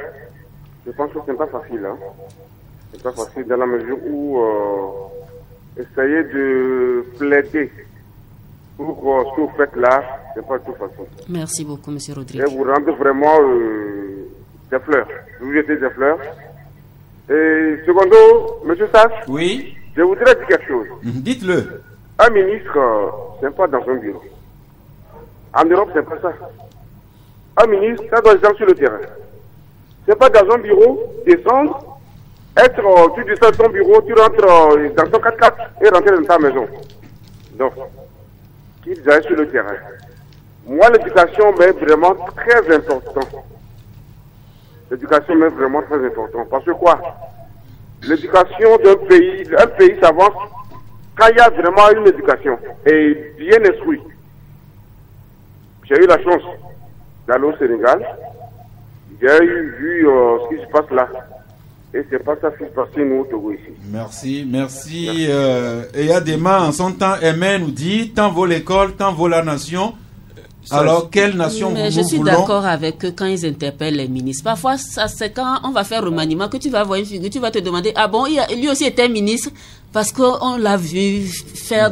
Je pense que ce n'est pas facile. Hein. C'est pas facile dans la mesure où essayer de plaider pour ce que vous faites là, c'est pas tout facile. Merci beaucoup, Monsieur Rodrigue. Et vous rendez vraiment des fleurs. Vous jetez des fleurs. Et secondo, Monsieur Sass. Oui. Je voudrais dire quelque chose. Dites-le. Un ministre, c'est pas dans un bureau. En Europe, c'est pas ça. Un ministre, ça doit être sur le terrain. C'est pas dans un bureau, descendre, tu descends ton bureau, tu rentres dans ton 4x4 et rentrer dans ta maison. Donc, qu'ils aillent sur le terrain. Moi, l'éducation m'est vraiment très important. L'éducation m'est vraiment très important. Parce que quoi? L'éducation d'un pays, un pays s'avance quand il y a vraiment une éducation et bien instruit. J'ai eu la chance d'aller au Sénégal. J'ai vu ce qui se passe là. Et c'est pas ça qui se passe nous au Togo ici. Merci. Et il y a des mains en son temps, Aimé nous dit, tant vaut l'école, tant vaut la nation. Alors, quelle nation mais je suis d'accord avec eux quand ils interpellent les ministres. Parfois, c'est quand on va faire remaniement que tu vas voir une figure, tu vas te demander, ah bon, lui aussi était ministre parce qu'on l'a vu faire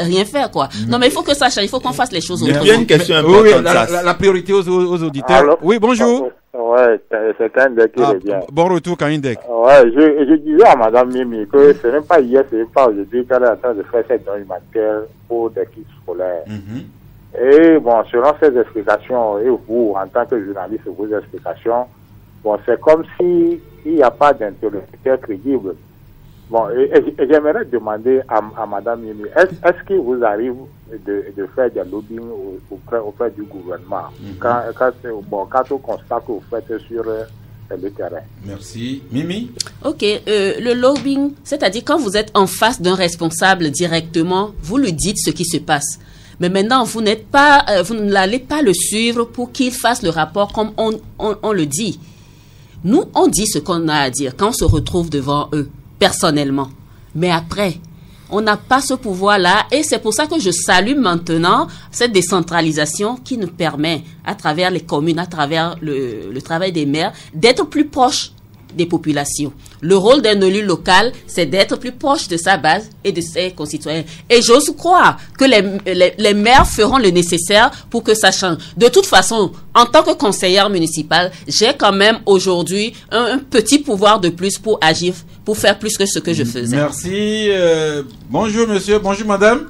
rien faire, quoi. Non, mais il faut que ça change, il faut qu'on fasse les choses autrement. Il y a une question importante. Oui, la priorité aux auditeurs. Alors, oui, bonjour. Ouais, c'est Kaindek qui est bien. Bon retour, Kaindek. Ouais, je disais à Madame Mimi que ce n'est pas hier, ce n'est pas aujourd'hui qu'elle est en train de faire cette don humanitaire pour des kits scolaires. Et bon, selon ces explications, et vous, en tant que journaliste, vos explications, bon, c'est comme si il n'y a pas d'interlocuteur crédible. Bon, et j'aimerais demander à Madame Mimi, est-ce qu'il vous arrive de faire des lobbying auprès du gouvernement quand on constate que vous faites sur le terrain? Merci. Mimi? Ok, le lobbying, c'est-à-dire quand vous êtes en face d'un responsable directement, vous lui dites ce qui se passe. Mais maintenant, vous n'allez pas le suivre pour qu'il fasse le rapport comme on le dit. Nous, on dit ce qu'on a à dire quand on se retrouve devant eux, personnellement. Mais après, on n'a pas ce pouvoir-là et c'est pour ça que je salue maintenant cette décentralisation qui nous permet, à travers les communes, à travers le travail des maires, d'être plus proches des populations. Le rôle d'un élu local, c'est d'être plus proche de sa base et de ses concitoyens. Et j'ose croire que les maires feront le nécessaire pour que ça change. De toute façon, en tant que conseillère municipale, j'ai quand même aujourd'hui un petit pouvoir de plus pour agir, pour faire plus que ce que je faisais. Merci. Bonjour monsieur, bonjour madame.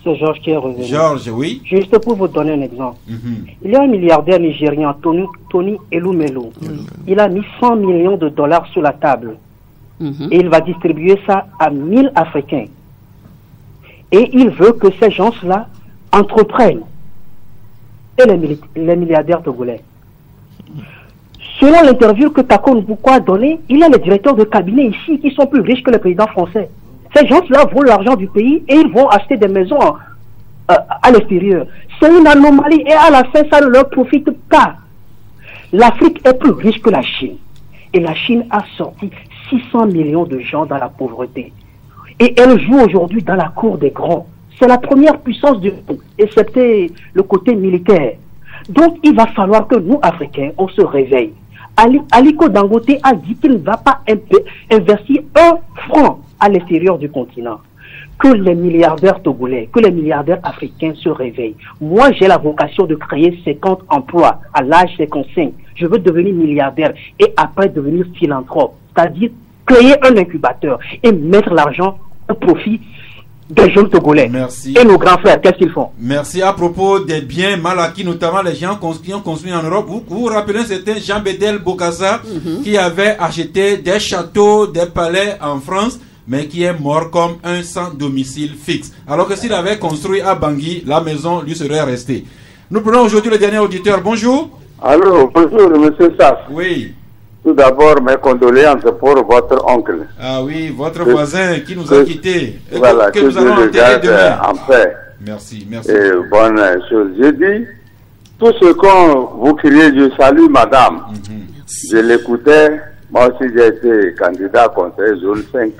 C'est Georges qui est revenu. Georges, oui. Juste pour vous donner un exemple. Il y a un milliardaire nigérien, Tony Elumelu. Il a mis 100 millions de dollars sur la table. Et il va distribuer ça à 1000 Africains. Et il veut que ces gens-là entreprennent. Et les milliardaires togolais. Selon l'interview que Tako Nbouko a donnée, il y a les directeurs de cabinet ici qui sont plus riches que le président français. Ces gens-là volent l'argent du pays et ils vont acheter des maisons à l'extérieur. C'est une anomalie et à la fin, ça ne leur profite pas. L'Afrique est plus riche que la Chine. Et la Chine a sorti 600 millions de gens dans la pauvreté. Et elle joue aujourd'hui dans la cour des grands. C'est la première puissance du monde, excepté le côté militaire. Donc, il va falloir que nous, Africains, on se réveille. Aliko Dangote a dit qu'il ne va pas investir un franc à l'extérieur du continent. Que les milliardaires togolais, que les milliardaires africains se réveillent. Moi, j'ai la vocation de créer 50 emplois à l'âge 55. Je veux devenir milliardaire et après devenir philanthrope. C'est-à-dire créer un incubateur et mettre l'argent au profit des jeunes togolais. Merci. Et nos grands frères, qu'est-ce qu'ils font? Merci. À propos des biens mal acquis, notamment les gens qui ont construit en Europe, vous vous rappelez, c'était Jean-Bédel Bokassa qui avait acheté des châteaux, des palais en France, mais qui est mort comme un sans domicile fixe. Alors que s'il avait construit à Bangui, la maison lui serait restée. Nous prenons aujourd'hui le dernier auditeur. Bonjour. Allô, bonjour, monsieur Sass. Oui. Tout d'abord, mes condoléances pour votre oncle. Ah oui, votre voisin qui nous a quittés. Voilà, que nous allons enterrer demain. En paix. Merci, merci. Et bonne chose. Je dis, tout ce qu'on vous criez, je salue madame. Je l'écoutais, moi aussi j'ai été candidat conseiller zone 5.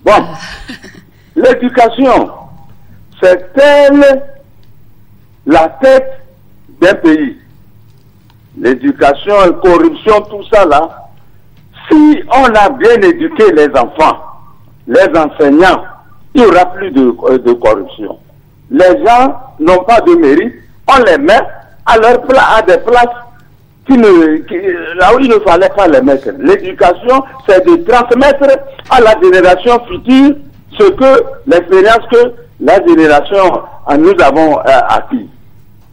Bon, l'éducation, c'est-elle la tête d'un pays? L'éducation, la corruption, tout ça là, si on a bien éduqué les enfants, les enseignants, il n'y aura plus de corruption. Les gens n'ont pas de mérite, on les met à des places là où il ne fallait pas les mettre. L'éducation, c'est de transmettre à la génération future ce que l'expérience que la génération nous avons acquis.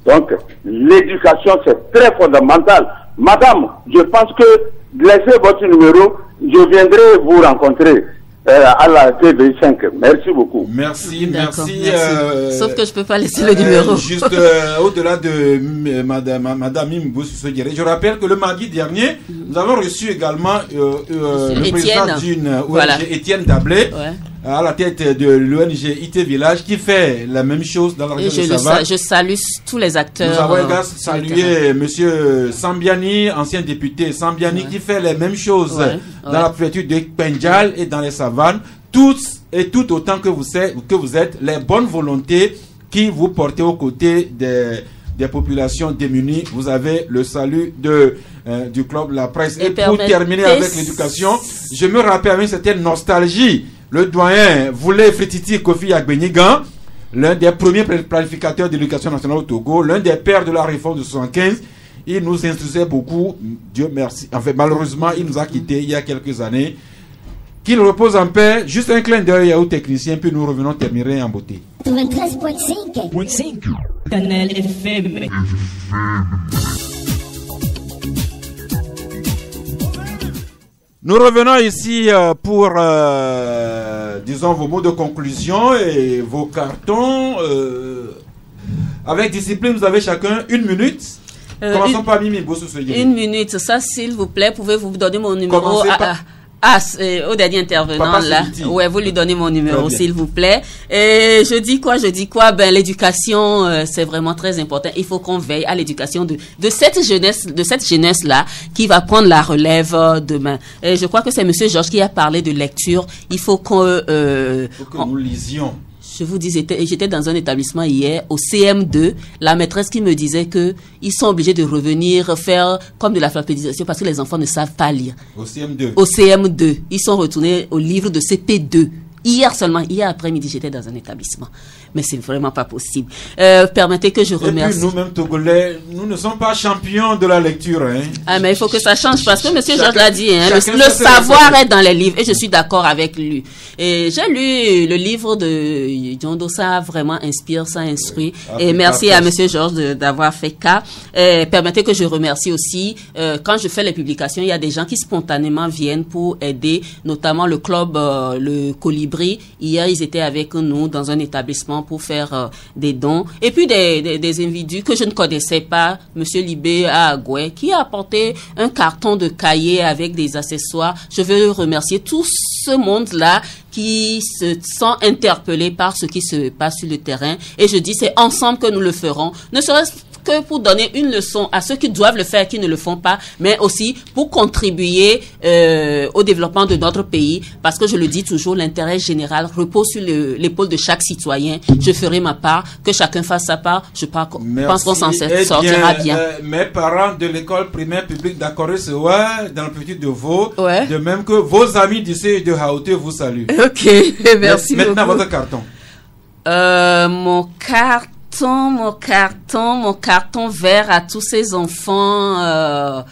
Donc, l'éducation, c'est très fondamental. Madame, je pense que laissez votre numéro, je viendrai vous rencontrer à la TV5. Merci beaucoup. Merci. Sauf que je peux pas laisser le numéro. Juste au-delà de Madame Imbous, je rappelle que le mardi dernier, nous avons reçu également le président d'une ONG, Étienne Dablé, à la tête de l'ONG IT Village, qui fait la même chose dans la région de Savane. Je salue tous les acteurs. Nous avons également salué Monsieur Sambiani, ancien député Sambiani, qui fait les mêmes choses dans la préfecture de Pendjal et dans les Savanes. Tous et tout autant que vous êtes, les bonnes volontés qui vous portez aux côtés des populations démunies. Vous avez le salut du club La Presse. Et pour terminer avec l'éducation, je me rappelle avec une certaine nostalgie, le doyen voulait Frititi Kofi Agbenigan, l'un des premiers planificateurs de l'éducation nationale au Togo, l'un des pères de la réforme de 75. Il nous instruisait beaucoup, Dieu merci. En fait, malheureusement, il nous a quittés il y a quelques années. Qu'il repose en paix. Juste un clin d'œil aux techniciens, puis nous revenons terminer en beauté. 93.5 Canal FM. Nous revenons ici pour, disons, vos mots de conclusion et vos cartons. Avec discipline, vous avez chacun 1 minute. Commençons par Mimi Bossou. 1 minute, ça s'il vous plaît, pouvez-vous me donner mon numéro au dernier intervenant là. Ouais, vous lui donnez mon numéro s'il vous plaît. Et je dis quoi? Ben l'éducation c'est vraiment très important. Il faut qu'on veille à l'éducation de cette jeunesse là qui va prendre la relève demain. Et je crois que c'est monsieur Georges qui a parlé de lecture. Il faut que nous lisions. Je vous dis, j'étais dans un établissement hier, au CM2, la maîtresse qui me disait que ils sont obligés de revenir faire comme de la alphabétisation parce que les enfants ne savent pas lire. Au CM2? Au CM2. Ils sont retournés au livre de CP2. Hier après-midi, j'étais dans un établissement. Mais c'est vraiment pas possible. Permettez que je remercie. Et puis nous-mêmes, Togolais, nous ne sommes pas champions de la lecture. Hein. Ah, mais il faut que ça change parce que monsieur Georges l'a dit. Hein, le savoir est dans les livres et je suis d'accord avec lui. Et j'ai lu le livre de Yondo, ça vraiment inspire, ça instruit. Et merci à monsieur Georges d'avoir fait cas. Permettez que je remercie aussi. Quand je fais les publications, il y a des gens qui spontanément viennent pour aider, notamment le club, le Colibri. Hier, ils étaient avec nous dans un établissement pour faire des dons. Et puis des individus que je ne connaissais pas, monsieur Libé à Agoué, qui a apporté un carton de cahiers avec des accessoires. Je veux remercier tout ce monde-là qui se sent interpellé par ce qui se passe sur le terrain. Et je dis, c'est ensemble que nous le ferons. Ne serait-ce que pour donner une leçon à ceux qui doivent le faire, qui ne le font pas, mais aussi pour contribuer au développement de notre pays, parce que je le dis toujours, l'intérêt général repose sur l'épaule de chaque citoyen. Je ferai ma part, que chacun fasse sa part. Je pense qu'on s'en sortira bien. Mes parents de l'école primaire publique d'Akoré-Sewa, dans le petit de Vaud, de même que vos amis d'ici de Haouté vous saluent. Ok, merci beaucoup. Maintenant, votre carton. Mon carton vert à tous ces enfants,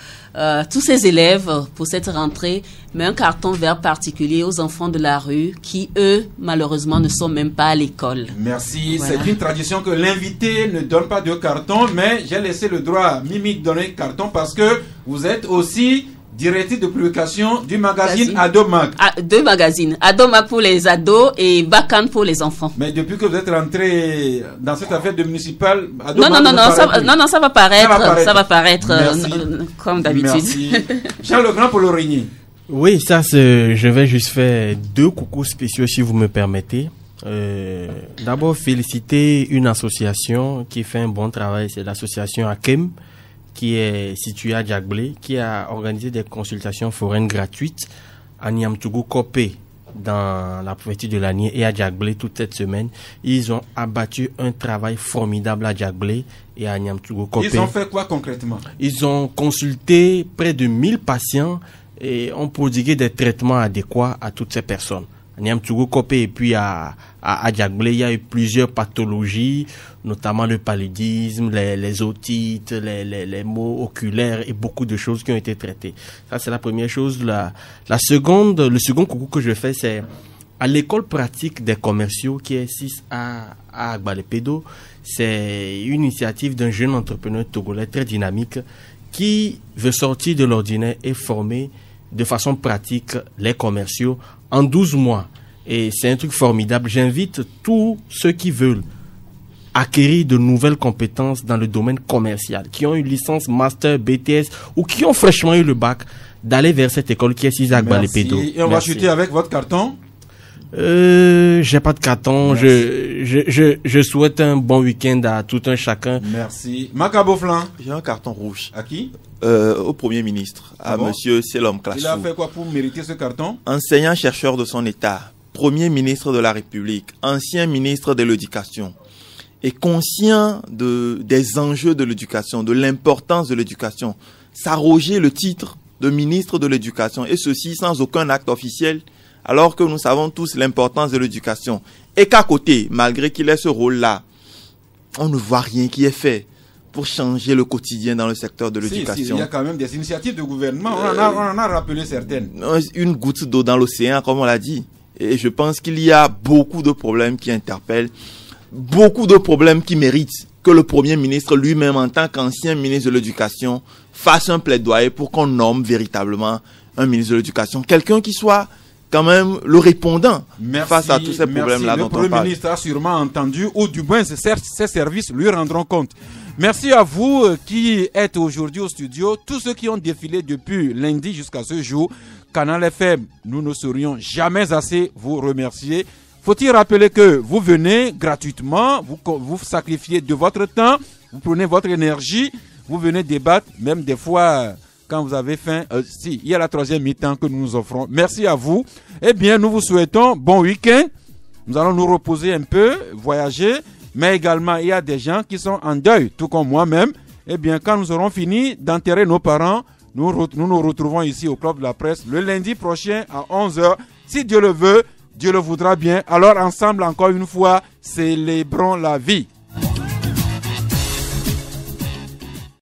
tous ces élèves pour cette rentrée, mais un carton vert particulier aux enfants de la rue qui, eux, malheureusement, ne sont même pas à l'école. Merci. Voilà. C'est une tradition que l'invité ne donne pas de carton, mais j'ai laissé le droit à Mimi de donner carton parce que vous êtes aussi directrice de publication du magazine Adomag. Deux magazines. Adomag pour les ados et Bakan pour les enfants. Mais depuis que vous êtes rentré dans cette affaire de municipale, non, ça va paraître comme d'habitude. Charles Legrand pour l'Origny. Oui, je vais juste faire 2 coucous spéciaux si vous me permettez. D'abord, féliciter une association qui fait un bon travail, c'est l'association Akem, qui est située à Djagblé, qui a organisé des consultations foraines gratuites à Niamtougou Kopé, dans la préfecture de l'Anié, et à Djagblé toute cette semaine. Ils ont abattu un travail formidable à Djagblé et à Niamtougou Kopé. Ils ont fait quoi concrètement? Ils ont consulté près de 1000 patients et ont prodigué des traitements adéquats à toutes ces personnes. À Niamtougou Kopé et puis à Djagblé, il y a eu plusieurs pathologies, notamment le paludisme, les otites, les maux oculaires et beaucoup de choses qui ont été traitées. Ça, c'est la première chose. Le second coucou que je fais, c'est à l'école pratique des commerciaux qui est 6 à Agbalepédo. C'est une initiative d'un jeune entrepreneur togolais très dynamique qui veut sortir de l'ordinaire et former de façon pratique les commerciaux en 12 mois. Et c'est un truc formidable. J'invite tous ceux qui veulent acquérir de nouvelles compétences dans le domaine commercial, qui ont une licence master, BTS ou qui ont fraîchement eu le bac, d'aller vers cette école qui est Isaac Balepédo. Et on va chuter avec votre carton? J'ai pas de carton. Je souhaite un bon week-end à tout un chacun. Merci. Macabo Flan. J'ai un carton rouge. À qui? Au Premier ministre, à Monsieur Selom Klassou. Il a fait quoi pour mériter ce carton? Enseignant-chercheur de son État, Premier ministre de la République, ancien ministre de l'Éducation, et conscient des enjeux de l'éducation, de l'importance de l'éducation, s'arroger le titre de ministre de l'Éducation, et ceci sans aucun acte officiel, alors que nous savons tous l'importance de l'éducation. Et qu'à côté, malgré qu'il ait ce rôle-là, on ne voit rien qui est fait pour changer le quotidien dans le secteur de l'éducation. Il y a quand même des initiatives de gouvernement, on en a rappelé certaines. Une goutte d'eau dans l'océan, comme on l'a dit. Et je pense qu'il y a beaucoup de problèmes qui interpellent, beaucoup de problèmes qui méritent que le Premier ministre lui-même, en tant qu'ancien ministre de l'Éducation, fasse un plaidoyer pour qu'on nomme véritablement un ministre de l'Éducation. Quelqu'un qui soit quand même le répondant face à tous ces problèmes-là dont on parle. Le Premier ministre a sûrement entendu, ou du moins ses services lui rendront compte. Merci à vous qui êtes aujourd'hui au studio, tous ceux qui ont défilé depuis lundi jusqu'à ce jour. Canal FM, nous ne saurions jamais assez vous remercier. Faut-il rappeler que vous venez gratuitement, vous sacrifiez de votre temps, vous prenez votre énergie, vous venez débattre, même des fois quand vous avez faim. Il y a la troisième mi-temps que nous nous offrons. Merci à vous. Eh bien, nous vous souhaitons bon week-end. Nous allons nous reposer un peu, voyager, mais également il y a des gens qui sont en deuil, tout comme moi-même. Eh bien, quand nous aurons fini d'enterrer nos parents, nous nous retrouvons ici au Club de la Presse le lundi prochain à 11h. Si Dieu le veut, Dieu le voudra bien. Alors ensemble, encore une fois, célébrons la vie.